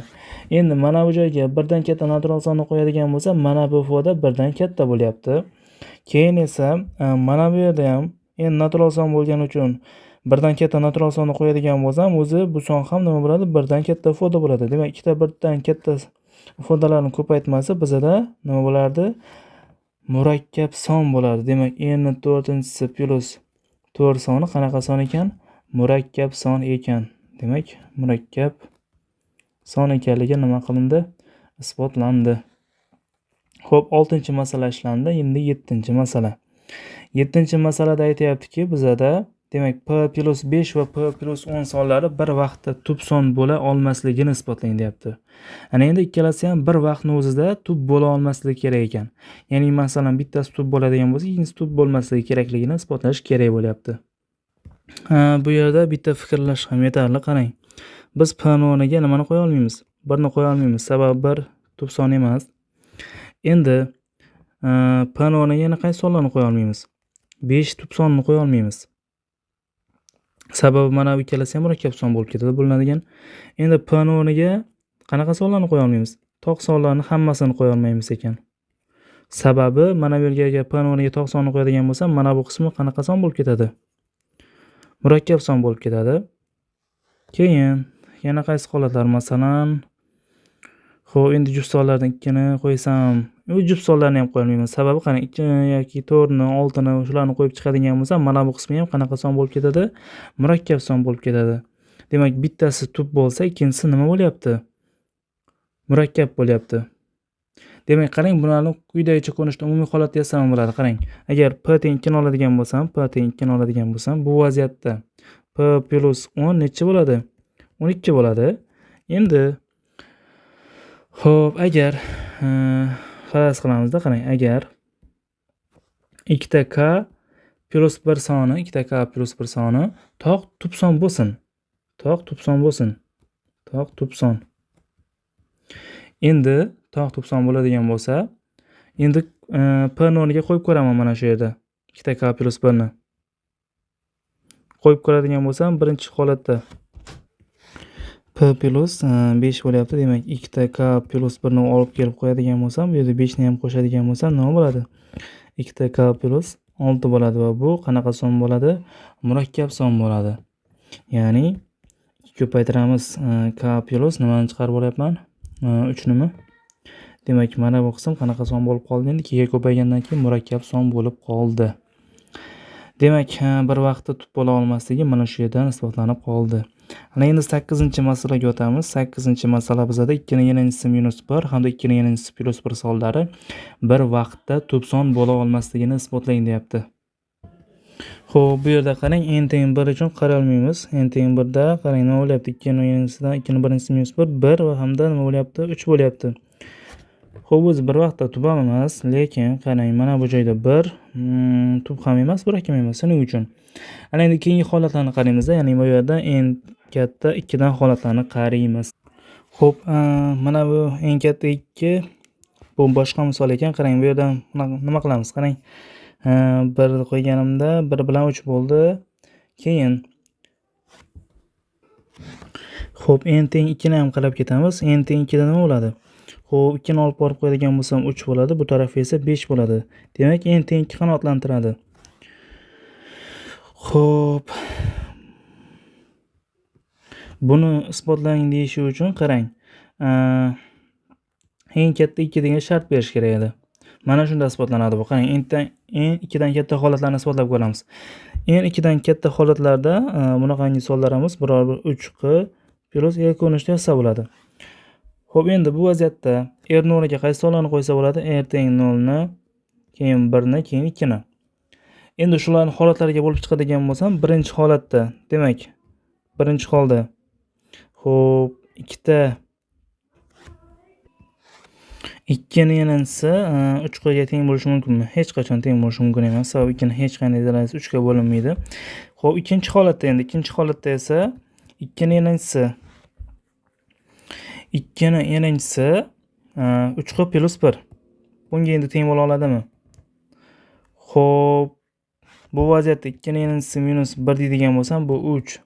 Endi mana bu joyga 1 dan katta natural sonni qo'yadigan bo'lsa, mana bu ifoda 1 dan katta bo'lyapti. Keyin esa mana bu yerda ham n natural son bo'lgani uchun 1 dan katta natural sonni qo'yadigan bo'lsam, o'zi bu son ham nima bo'ladi? 1 dan katta ifoda bo'ladi. Demak, ikkita 1 dan katta ifodalarning ko'paytmasi bizada nima bo'lardi? Murakkab son bo'lardi. Demak, n ni 4-inchisi plus 4 soni qanaqa son ekan? Murakkab son ekan. Demak, murakkab son ekanligi nima qilindi? Isbotlandi. Xo'p, 6-masala ishlandi. Endi 7-masala. 7-masalada aytayaptiki, bizada demak p plus 5 va p plus 10 sonlari bir vaqtda tub son bo'la olmasligini isbotlang deyapti. Ana endi ikkalasi ham bir vaqtning o'zida tub bo'la olmasligi kerak ekan. Ya'ni masalan bittasi tub bo'ladigan bo'lsa, ikkinchisi tub bo'lmasligi kerakligini isbotlash kerak bo'lyapti. Bu yerda bitta fikrlash ham yetarli. Qarang. Biz p ni o'rniga nimani qo'ya olmaymiz? 1 ni qo'ya olmaymiz. Sababi 1 tub son emas. Endi p ni o'rniga yana qaysi sonlarni qo'ya olmaymiz? 5 tub sonni qo'ya olmaymiz. Sababi mana bu ikkalasi ham murakkab son bo'lib ketadi, bo'linadigan. Endi p ni o'rniga qanaqa sonlarni qo'ya olmaymiz? Tog' sonlarni hammasini qo'ya olmaymiz ekan. Sababi mana bu yerga p ni o'rniga tog' sonni qo'yadigan bo'lsam, mana bu qismi qanaqa son bo'lib ketadi? Murakkab son bo'lib ketadi. Keyin yana qaysi holatlar? Masalan, xo'p, endi juft sonlardan ikkini qo'ysam, u juft sonlarni ham qo'ya olmayman. Sababi qarang, 2 yoki 4 ni, 6 ni shularni qo'yib chiqadigan bo'lsam, mana bu qismi ham qanaqa son bo'lib ketadi? Murakkab son bo'lib ketadi. Demak, bittasi tub bo'lsa, ikkinchisi nima bo'lyapti? Murakkab bo'lyapti. Demak, qarang, bularni quyidagicha ko'rinishda umumiy holatda yozsam bo'ladi. Qarang, agar p teng 2 ni oladigan bo'lsam, bu vaziyatda p plus 10 necha bo'ladi? 12 bo'ladi. Endi xo'p, agar faraz qilamizda, qarang, agar 2k plus 1 soni, 2k plus 1 soni tog' tub son bo'lsin. Endi tog' tub son bo'ladigan bo'lsa, endi p ni o'rniga qo'yib ko'raman mana shu yerda. 2k plus 1 ni qo'yib ko'radigan bo'lsam, birinchi holatda p plus 5 bo'lyapti. Demak, 2k plus 1 ni olib kelib qo'yadigan bo'lsam, bu yerda 5 ni ham qo'shadigan bo'lsam, nima bo'ladi? 2k plus 6 bo'ladi va bu qanaqa son bo'ladi? Murakkab son bo'ladi. Ya'ni ko'paytiramiz, k plus nimani chiqarib olyapman? 3 nimi? Demak, mana bu qism qanaqa son bo'lib qoldi? Endi 2 ga ko'paygandan keyin murakkab son bo'lib qoldi. Demak, bir vaqtda tub bo'la olmasligi mana shu yerdan isbotlanib qoldi. Ana endi 8-masalaga o'tamiz. 8-masala bizada 2 ning n-si minus 1 hamda 2 ning n-si plus 1 sonlari bir vaqtda tub son bo'la olmasligini isbotlang deyapti. Xo'p, bu yerda qarang, n teng 1 uchun qara olmaymiz. N teng 1 da qarang, nima bo'lyapti? 2 ning n-sidan 2 ning 1-si minus 1 va hamda nima bo'lyapti? 3 bo'lyapti. Xo'p, o'zi bir vaqtda tub ham emas, lekin qarang, mana bu joyda 1 tub ham emas, murakkab emas. Shuning uchun ana endi keyingi holatlarni qaraymiz-da, ya'ni bu yerda n katta 2 dan holatlarni qaraymiz. Xo'p, mana bu n katta 2 bu boshqa misol ekan. Qarang, bu yerda nima qilamiz? Qarang, 1 qo'yganimda 1 bilan 3 bo'ldi. Keyin xo'p, n teng 2 ni ham qarab ketamiz. N teng 2 da nima bo'ladi? Xo'p, 2 ni olib borib qo'yadigan bo'lsam 3 bo'ladi, bu tarafga esa 5 bo'ladi. Demak, n teng 2 qanotlantiradi. Xo'p, buni isbotlang deyishi uchun qarang, n katta 2 degan shart berish kerak edi. Mana shunda isbotlanadi bu. Qarang, eng ikkidan katta holatlarni isbotlab ko'ramiz. Eng ikkidan katta holatlarda bunaqangi sonlarimiz biror bir 3q plus l ko'rinishda yozsa bo'ladi. Xo'p, endi bu vaziyatda r o'rniga qaysi sonlarni qo'ysa bo'ladi? R teng 0 ni, keyin 1 ni, keyin 2 ni. Endi shularni holatlariga bo'lib chiqadigan bo'lsam, birinchi holatda, demak, birinchi holda xo'p, ikkita 2 ni yanisi 3 ga teng bo'lishi mumkinmi? Hech qachon teng bo'lishi mumkin emas. Sababi 2 ni hech qanday darajada 3 ga bo'linmaydi. Xo'p, ikkinchi holatda esa 2 ni yanisi 3q plus 1. Bunga endi teng bo'la oladimi? Xo'p, bu vaziyatda 2 ni yanisi minus 1 deydigan bo'lsam, bu 3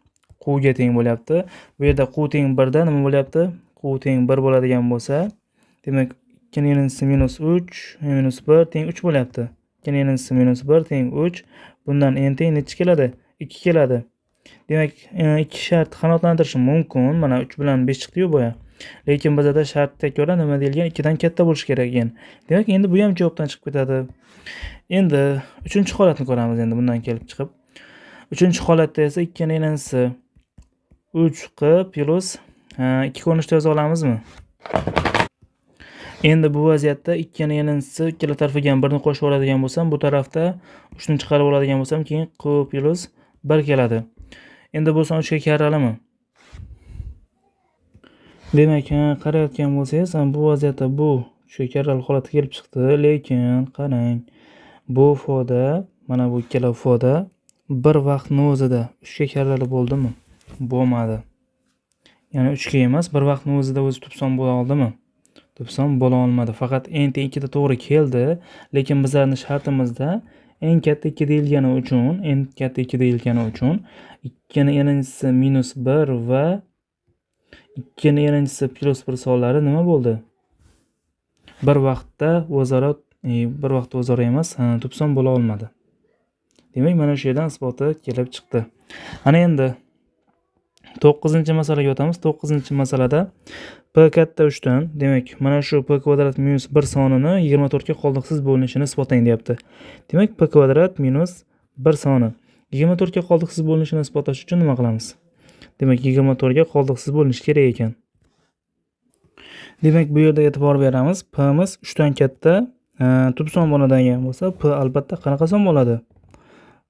qga teng bo'lyapti. Bu yerda q teng 1 da nima bo'lyapti? Q teng 1 bo'ladigan bo'lsa, demak 2 ni yanisi minus 3 minus 1 teng 3 bo'lyapti. 2 ni yanisi minus 1 teng 3. Bundan n teng necha keladi? 2 keladi. Demak, ikki shart qanotlantirishi mumkin. Mana 3 bilan 5 chiqdi-yu boya. Lekin bizda shartga ko'ra nima deyilgan? 2 dan katta bo'lishi kerak ekan. Demak, endi bu ham javobdan chiqib ketadi. Endi 3-holatni ko'ramiz endi bundan kelib chiqib. 3-holatda esa 2 ni yanisi 3q plus 2 ko'rinishda yoza olamizmi? Endi bu vaziyatda 2 ni yanisi ikkala tarafiga ham 1 ni qo'shib oladigan bo'lsam, bu tarafda 3 ni chiqarib oladigan bo'lsam, keyin q plus 1 keladi. Endi bu son 3 ga karralimi? Demak, qarayotgan bo'lsangiz, bu vaziyatda bu 3 ga karral holatga kelib chiqdi, lekin qarang, bu foda, mana bu ikkala foda bir vaqtning o'zida 3 ga karrali bo'ldimi? Bo'lmadi. Ya'ni 3 ga emas, bir vaqtning o'zida o'zi tubson bo'la oldimi? Tubson bo'la olmadi. Faqat n teng 2 da to'g'ri keldi, lekin bizlarning shartimizda n katta 2 deyilgani uchun 2 ni yanisi minus 1 va 2 ni yanisi plus 1 sonlari nima bo'ldi? Bir vaqtda o'zaro emas, tubson bo'la olmadi. Demak, mana shu yerdan isboti kelib chiqdi. Ana endi 9-masalaga o'tamiz. 9-masalada p katta 3 dan, demak, mana shu p kvadrat minus 1 sonini 24 ga qoldiqsiz bo'linishini isbotlang deyapti. Demak, p kvadrat minus 1 soni 24 ga qoldiqsiz bo'linishini isbotlash uchun nima qilamiz? Demak, 24 ga qoldiqsiz bo'linishi kerak ekan. Demak, bu yerda e'tibor beramiz. P miz 3 dan katta tubson bo'ladigan bo'lsa, p albatta qanaqa son bo'ladi?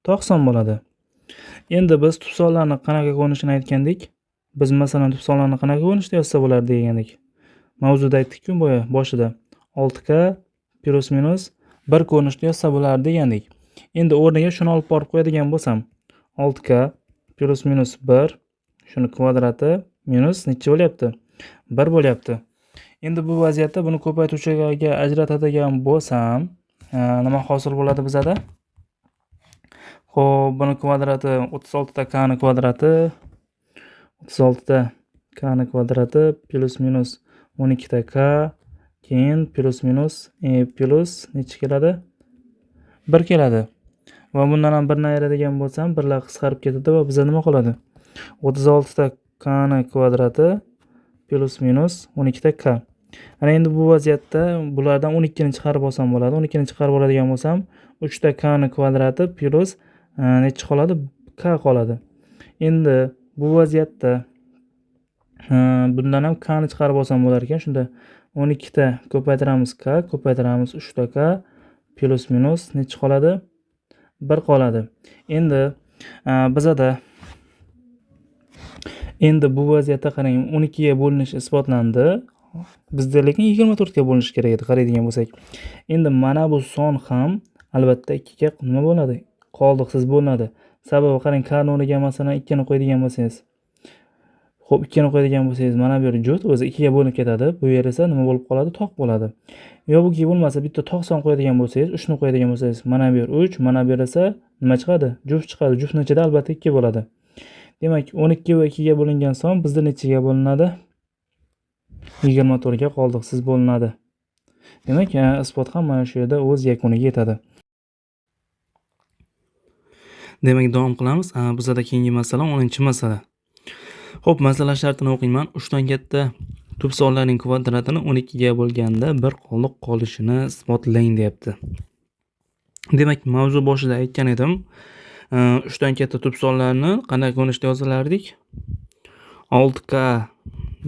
Tog' son bo'ladi. Endi biz tubsonlarni qanaqa ko'rinishini aytgandik? Biz masalan tubsonlarni qanaqa ko'rinishda yozsa bo'lardi degandik. Mavzuda aytdik-ku boshida. 6k plus minus 1 ko'rinishda yozsa bo'lardi degandik. Endi o'rniga shuni olib borib qo'yadigan bo'lsam, 6k plus minus 1 shuni kvadrati minus necha bo'lyapti? 1 bo'lyapti. Endi bu vaziyatda buni ko'paytuvchiga ajratadigan bo'lsam, nima hosil bo'ladi bizada? Xo'p, buni kvadrati 36 da k ni kvadrati 36 da k ni kvadrati plus minus 12 da k, keyin plus minus plus necha keladi? 1 keladi. Va bundan ham 1 ni ayiradigan bo'lsam, birlar qisqarib ketadi va bizda nima qoladi? 36 da k ni kvadrati plus minus 12 da k. Ana endi bu vaziyatda bulardan 12 ni chiqarib olsam bo'ladi. 12 ni chiqarib oladigan bo'lsam, 3 da k ni kvadrati plus necha qoladi? K qoladi. Endi bu vaziyatda bundan ham k ni chiqarib olsam bo'lar ekan. Shunda 12 da ko'paytiramiz k, ko'paytiramiz 3 da k plus minus necha qoladi? 1 qoladi. Endi bu vaziyatda qarang, 12 ga bo'linishi isbotlandi. Bizda lekin 24 ga bo'linishi kerak edi, qaraydigan bo'lsak. Endi mana bu son ham albatta 2 ga nima bo'ladi? Qoldiqsiz bo'linadi. Sababi qarang, k o'rniga masalan 2 ni qo'yadigan bo'lsangiz. Xo'p, 2 ni qo'yadigan bo'lsangiz, mana bu yer juft o'zi 2 ga bo'linib ketadi. Bu yer esa nima bo'lib qoladi? Tog' bo'ladi. Yoki bo'lmasa bitta tog' son qo'yadigan bo'lsangiz, 3 ni qo'yadigan bo'lsangiz, mana bu yer 3, mana bu yer esa nima chiqadi? Juft chiqadi. Juftning ichida albatta 2 bo'ladi. Demak, 12 va 2 ga bo'lingan son bizda nechaga bo'linadi? 24 ga qoldiqsiz bo'linadi. Demak, isbot ham mana shu yerda o'z yakuniga yetadi. Demak, davom qilamiz. Bizda keyingi masala 10-masala. Xo'p, masala shartini o'qiyman. 3 dan katta Tub sonlarning kvadratini 12 ga bo'lganda bir qoldiq qolishini isbotlang deyapti. Demak, mavzu boshida aytgan edim, 3 dan katta tub sonlarni qanday ko'rinishda yozalardik? 6k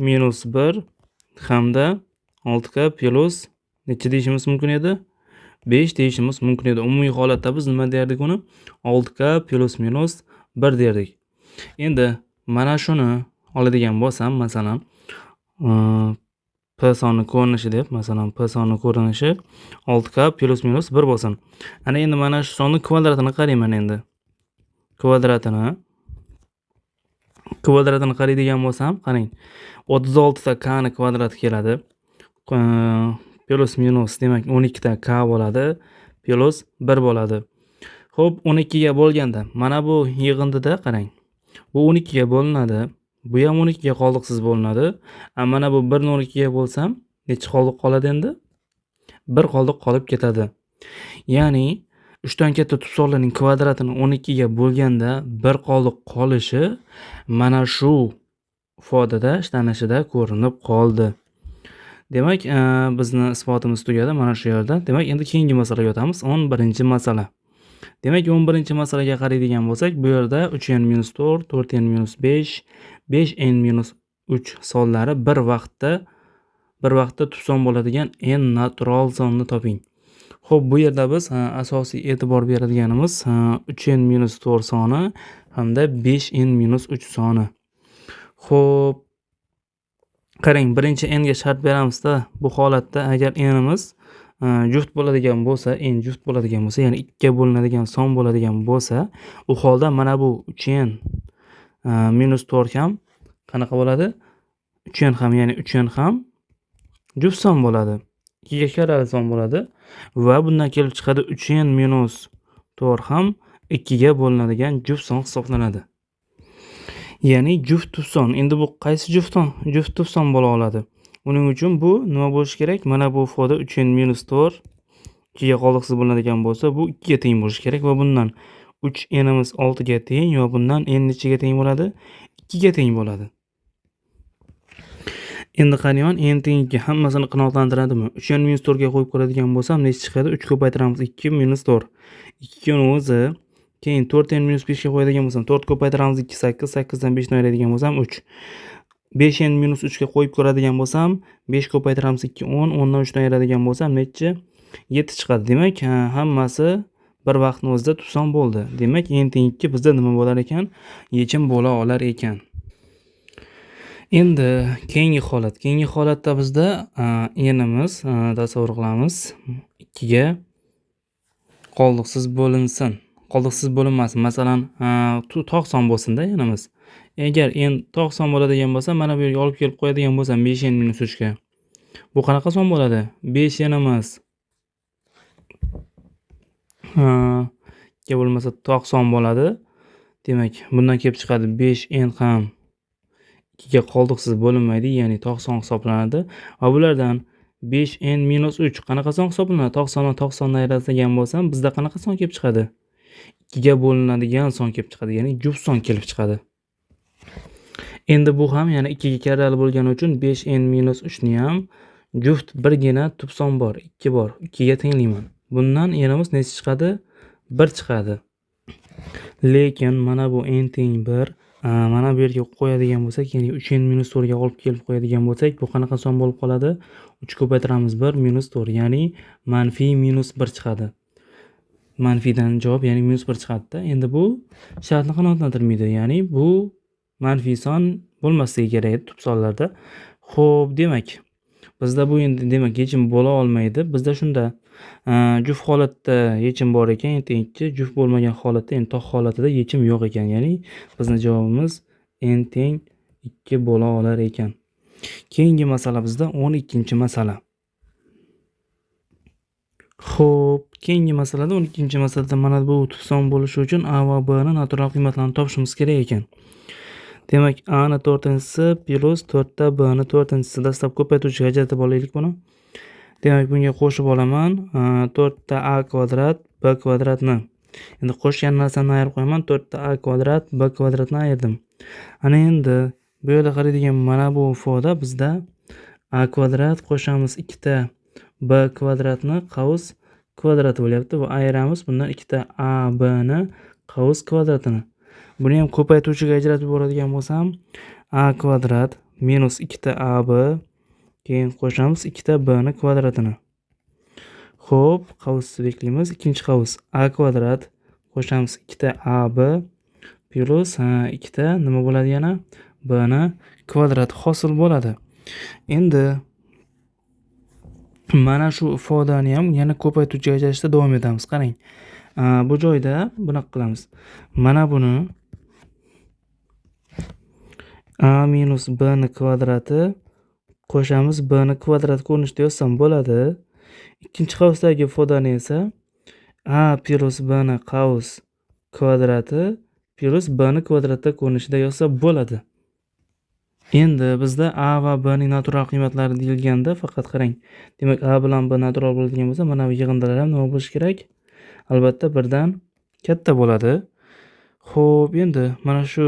minus 1 hamda 6k plus necha deyishimiz mumkin edi? 5 deyishimiz mumkin edi. Umumiy holatda biz nima derdik uni? 6k plus minus 1 derdik. Endi mana shuni oladigan bo'lsam, masalan, p soni ko'rinishi deb, masalan, p soni ko'rinishi 6k plus minus 1 bo'lsin. Ana endi mana shu sonni kvadratini qarayman endi. Kvadratini qaraydigan bo'lsam, qarang. 36 ta k ni kvadrati keladi. Plus minus demak 12 ta k bo'ladi, plus 1 bo'ladi. Xo'p, 12 ga bo'lganda mana bu yig'indida qarang. Bu 12 ga bo'linadi. Bu ham 12 ga qoldiqsiz bo'linadi. Mana bu 1 ni 12 ga bo'lsam, necha qoldiq qoladi endi? 1 qoldiq qolib ketadi. Ya'ni 3 dan katta tub sonlarning kvadratini 12 ga bo'lganda 1 qoldiq qolishi mana shu ifodada ishlanishida ko'rinib qoldi. Demak, bizni isbotimiz tugadi mana shu yerda. Demak, endi keyingi masalaga o'tamiz. 11-masala. Demak, 11-masalaga qaraydigan bo'lsak, bu yerda 3n-4, 4n-5, 5n-3 sonlari bir vaqtda tub son bo'ladigan n natural sonni toping. Xo'p, bu yerda biz asosiy e'tibor beradiganimiz 3n-4 soni hamda 5n-3 soni. Xo'p, qarang, birinchi n ga shart beramizda. Bu holatda agar n'imiz juft bo'ladigan bo'lsa, ya'ni 2 ga bo'linadigan son bo'ladigan bo'lsa, u holda mana bu 3n-4 ham qanaqa bo'ladi? 3n ham, ya'ni 3n ham juft son bo'ladi. 2 ga karali son bo'ladi va bundan kelib chiqadi 3n-4 ham 2 ga bo'linadigan juft son hisoblanadi. Ya'ni juft tub son. Endi bu qaysi juft tub son bo'la oladi? Uning uchun bu nima bo'lishi kerak? Mana bu ifoda 3n-4 2 ga qoldiqsiz bo'linadigan bo'lsa, bu 2 ga teng bo'lishi kerak va bundan 3n'imiz 6 ga teng va bundan n nechaga teng bo'ladi? 2 ga teng bo'ladi. Endi qarayon, n teng 2 hammasini qanoatlantiradimi? 3n-4 ga qo'yib ko'radigan bo'lsam, necha chiqadi? 3 ko'paytiramiz 2 - 4. 2 ni o'zi, keyin 4n-5 ga qo'yadigan bo'lsam, 4 ko'paytiramiz 2 8, 8 dan 5 ni ayiradigan bo'lsam 3. 5n-3 ga qo'yib ko'radigan bo'lsam, 5 ko'paytiramiz 2 10, 10 dan 3 ni ayiradigan bo'lsam necha? 7 chiqadi. Demak, hammasi bir vaqtning o'zida tub son bo'ldi. Demak, n teng 2 bizda nima bo'lar ekan? Yechim bo'la olar ekan. Endi keyingi holatda bizda n'imiz tasavvur qilamiz 2 ga qoldiqsiz bo'linsin. Qoldiqsiz bo'linmasin. Masalan, tog' son bo'lsin-da n'imiz. Agar n tog' son bo'ladigan bo'lsa, mana bu yerga olib kelib qo'yadigan bo'lsam 5n-3 ga. Bu qanaqa son bo'ladi? 5n'imiz ga bo'lmasa tog' son bo'ladi. Demak, bundan kelib chiqadi 5n ham 2 ga qoldiqsiz bo'linmaydi, ya'ni tog' son hisoblanadi. Va bulardan 5n-3 qanaqa son hisoblanadi? Tog' sonni ayiradigan bo'lsam, bizda qanaqa son kelib chiqadi? 2 ga bo'linadigan son kelib chiqadi, ya'ni juft son kelib chiqadi. Endi bu ham yana 2 ga karali bo'lgani uchun 5n-3 ni ham juft birgina tub son bor, 2 bor. 2 ga tenglayman. Bundan n'imiz necha chiqadi? 1 chiqadi. Lekin mana bu n teng 1, mana bu yerga qo'yadigan bo'lsak, ya'ni 3n-4 ga olib kelib qo'yadigan bo'lsak, bu qanaqa son bo'lib qoladi? 3 ko'paytiramiz 1 - 4, ya'ni -1 chiqadi. Manfidan javob, ya'ni -1 chiqadi-da. Endi bu shartni qanoatlantirmaydi, ya'ni bu manfiy son bo'lmasligi kerak edi tub sonlarda. Xo'p, demak, bizda bu endi demak yechim bo'la olmaydi. Bizda shunda juft holatda yechim bor ekan, n teng 2, juft bo'lmagan holatda, ya'ni tog' holatida yechim yo'q ekan. Ya'ni bizning javobimiz n teng 2 bo'la olar ekan. Keyingi masala bizda 12-masala. Xo'p, keyingi masalada 12-masalada mana bu tub son bo'lishi uchun a va b ni natural qiymatlarini topishimiz kerak ekan. Demak, a ni 4-si plus 4 ta b ni 4-si dastlab ko'paytiruvchiga ajratib olaylik buni. Demak, bunga qo'shib olaman 4 ta a kvadrat b kvadratni. Endi qo'shgan narsamni ayirib qo'yaman. 4 ta a kvadrat b kvadratni ayirdim. Ana endi bu yerda qaraydigan mana bu ifoda bizda a kvadrat qo'shamiz ikkita b kvadratni qavs kvadrati bo'lyapti. Va ayiramiz bundan ikkita a b ni qavs kvadratini. Buni ham ko'paytuvchiga ajratib yuboradigan bo'lsam, a kvadrat minus ikkita ab keyin qo'shamiz ikkita b ni kvadratini. Xo'p, qavsni beklaymiz. Ikkinchi qavs a kvadrat qo'shamiz ikkita ab plus ikkita nima bo'ladi yana? B ni kvadrat hosil bo'ladi. Endi mana shu ifodani ham yana ko'paytuvchiga ajratishda davom etamiz. Qarang. Bu joyda bunaqa qilamiz. Mana buni a minus b ni kvadrati qo'shamiz b ni kvadrat ko'rinishida yozsam bo'ladi. Ikkinchi qavsdagi ifodani esa a plus b ni qavs kvadrati plus b ni kvadratda ko'rinishida yozsa bo'ladi. Endi bizda a va b ning natural qiymatlari deyilganda faqat qarang. Demak, a bilan b natural bo'ladigan bo'lsa, mana bu yig'indalar ham nima bo'lishi kerak? Albatta birdan katta bo'ladi. Xo'p, endi mana shu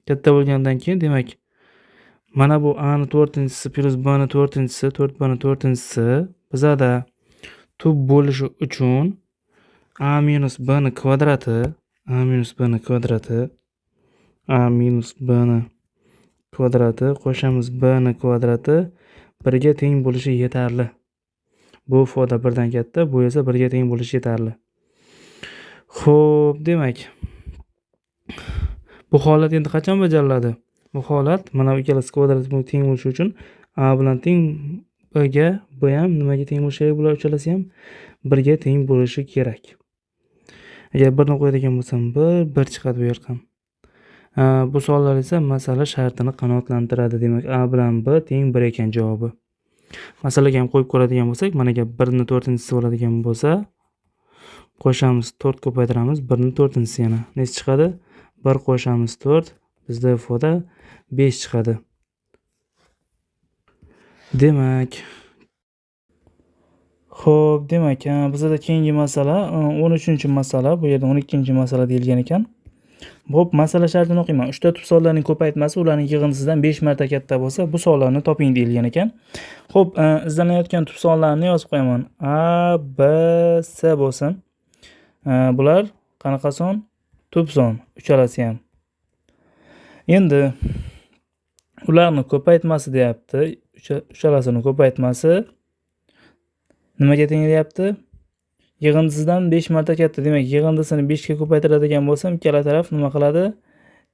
katta bo'lgandan keyin demak, mana bu a ni 4-inchisi plus b ni 4-inchisi, 4b ni 4-inchisi bizada tub bo'lishi uchun a minus b ni kvadrati, a minus b ni kvadrati, a minus b ni kvadrati qo'shamiz b ni kvadrati 1 ga teng bo'lishi yetarli. Bu ifoda birdan katta, bu esa 1 ga teng bo'lishi yetarli. Xo'p, demak, bu holat endi qachon bajariladi? Bu holat mana bu ikkalasi kvadrat teng bo'lishi uchun a bilan teng b ga, b ham nimaga teng bo'lishi kerak? Bular uchalasi ham 1 ga teng bo'lishi kerak. Agar 1 ni qo'yadigan bo'lsam 1 chiqadi bu yerdan. Bu savollar esa masala shartini qanoatlantiradi. Demak, a bilan b teng 1 ekan javobi. Masalaga ham qo'yib ko'radigan bo'lsak, mana ga 1 ni 4-inchisi bo'ladigan bo'lsa, qo'shamiz 4 ko'paytiramiz, 1 ni 4-inchisi yana. Nech chiqadi? 1 qo'shamiz 4, bizda ifoda 5 chiqadi. Demak, xo'p, demak, bizda keyingi masala 13-masala, bu yerda 12-masala deyilgan ekan. Xo'p, masala shartini o'qiyman. 3 ta tub sonlarning ko'paytmasi ularning yig'indisidan 5 marta katta bo'lsa, bu sonlarni toping deyilgan ekan. Xo'p, izlanayotgan tub sonlarni yozib qo'yaman. A, B, C bo'lsin. Bular qanaqa son? Tub son, uchalasi ham. Endi ularni ko'paytmasi deyapti. Uchalasini ko'paytmasi nimaga teng deyapti? Yig'indisidan 5 marta katta. Demak, yig'indisini 5 ga ko'paytiradigan bo'lsam, ikkala taraf nima qiladi?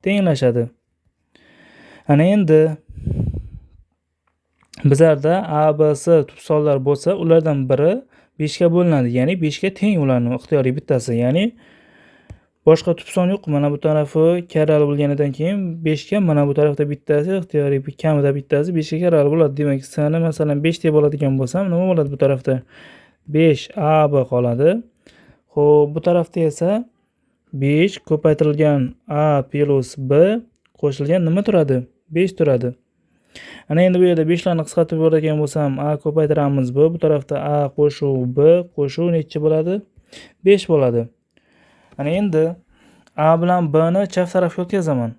Tenglashadi. Ana endi bizlarda A, B, C tub sonlar bo'lsa, ulardan biri 5 ga bo'linadi. Ya'ni 5 ga teng ularning ixtiyoriy bittasi. Ya'ni boshqa tub son yo'q. Mana bu tarafi karrali bo'lganidan keyin 5 ga, mana bu tarafda bittasi ixtiyoriy kamida bittasi 5 ga karrali bo'ladi. Demak, C ni masalan 5 deb oladigan bo'lsam, nima bo'ladi bu tarafda? 5ab qoladi. Xo'p, bu tarafda esa 5 ko'paytirilgan a plus b qo'shilgan nima turadi? 5 turadi. Ana endi bu yerda 5 larni qisqartirib yuboradigan bo'lsam, a ko'paytiramiz b, bu tarafda a qo'shuv b qo'shuv necha bo'ladi? 5 bo'ladi. Ana endi a bilan b ni chap tarafga o'tkazaman.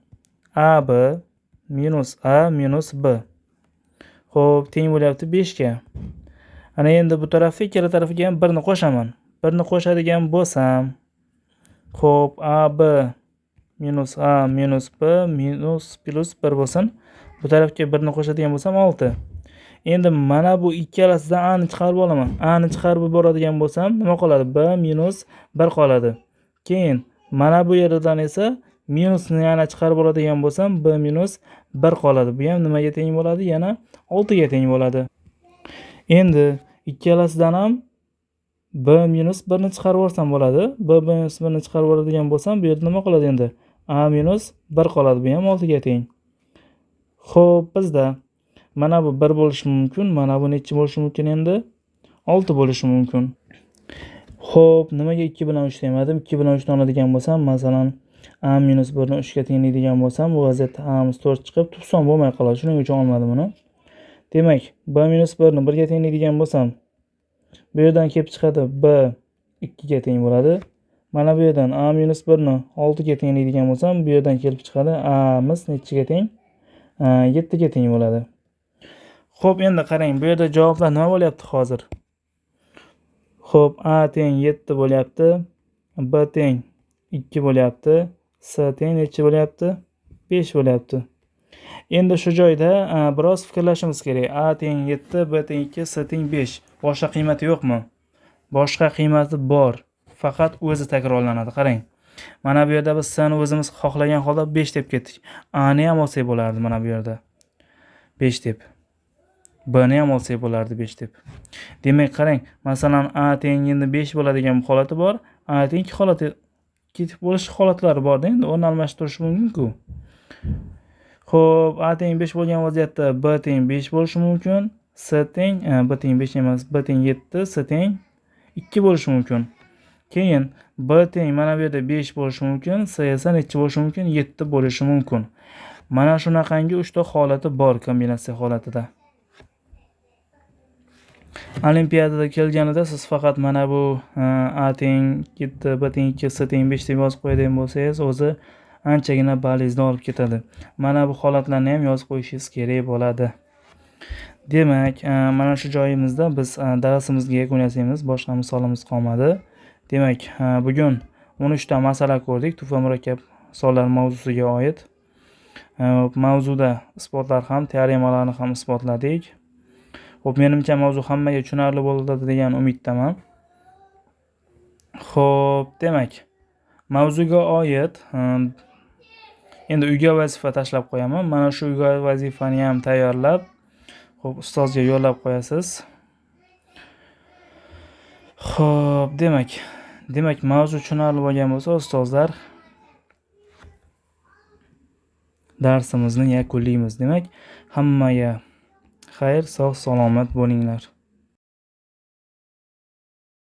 ab minus a minus b. Xo'p, teng bo'lyapti 5 ga. Ana endi bu tarafga ikkala tarafiga ham 1 ni qo'shaman. 1 ni qo'shadigan bo'lsam, xo'p, AB minus A minus B minus plus 1 bo'lsin. Bu tarafga 1 ni qo'shadigan bo'lsam 6. Endi mana bu ikkalasidan A ni chiqarib olaman. A ni chiqarib yuboradigan bo'lsam, nima qoladi? B minus 1 qoladi. Keyin mana bu yerdan esa minusni yana chiqarib oladigan bo'lsam, B minus 1 qoladi. Bu ham nimaga teng bo'ladi? Yana 6 ga teng bo'ladi. Endi ikkalasidan ham b minus 1 ni chiqarib olsam bo'ladi. B minus 1 ni chiqarib oladigan bo'lsam, bu yerda nima qoladi endi? A minus 1 qoladi. Bu ham 6 ga teng. Xo'p, bizda mana bu 1 bo'lishi mumkin, mana bu necha bo'lishi mumkin endi? 6 bo'lishi mumkin. Xo'p, nimaga 2 bilan 3 demadim? 2 bilan 3 ni oladigan bo'lsam, masalan, A minus 1 ni 3 ga tenglaydigan bo'lsam, bu vaziyatda A'miz 4 chiqib, tub son bo'lmay qoladi. Shuning uchun olmadim buni. Demak, b minus 1 ni 1 ga tenglaydigan bo'lsam, bu yerdan kelib chiqadi b 2 ga teng bo'ladi. Mana bu yerdan a minus 1 ni 6 ga tenglaydigan bo'lsam, bu yerdan kelib chiqadi a miz nechiga teng? 7 ga teng bo'ladi. Xo'p, endi qarang, bu yerda javoblar nima bo'lyapti hozir? Xo'p, A teng 7 bo'lyapti, B teng 2 bo'lyapti, S teng necha bo'lyapti? 5 bo'lyapti. Endi shu joyda biroz fikrlashimiz kerak. A teng 7, B teng 2, S teng 5. Boshqa qiymati yo'qmi? Boshqa qiymati bor. Faqat o'zi takrorlanadi. Qarang. Mana bu yerda biz S'ni o'zimiz xohlagan holda 5 deb ketdik. A ni ham olsak bo'lardi mana bu yerda. 5 deb. B ni ham olsak bo'lardi 5 deb. Demak, qarang, masalan, A teng endi 5 bo'ladigan holati bor. A teng 2 holati ketib bo'lish holatlari bor-da, endi o'rni almashtirish mumkin-ku. Xo'p, A teng 5 bo'lgan vaziyatda B teng 5 bo'lishi mumkin. S teng B teng 5 emas, B teng 7, S teng 2 bo'lishi mumkin. Keyin B teng mana bu yerda 5 bo'lishi mumkin, S esa necha bo'lishi mumkin? 7 bo'lishi mumkin. Mana shunaqangi 3 ta holati bor kombinatsiya holatida. Olimpiadada kelganida siz faqat mana bu A teng 7, B teng 2, S teng 5 deb yozib qo'yadigan bo'lsangiz, o'zi anchagina ballingizni olib ketadi. Mana bu holatlarni ham yozib qo'yishingiz kerak bo'ladi. Demak, mana shu joyimizda biz darsimizga yakun yasaymiz. Boshqa misolimiz qolmadi. Demak, bugun 13 ta masala ko'rdik. Tub va murakkab sonlar mavzusiga oid. Mavzuda isbotlar ham, teoremalarni ham isbotladik. Xo'p, menimcha mavzu hammaga tushunarli bo'ladi degan umiddaman. Xo'p, demak, mavzuga oid endi uyga vazifa tashlab qo'yaman. Mana shu uyga vazifani ham tayyorlab, xo'p, ustozga yo'llab qo'yasiz. Xo'p, demak, mavzu tushunarli bo'lgan bo'lsa, ustozlar, darsimizni yakunlaymiz. Demak, hammaga xayr, sog' salomat bo'linglar.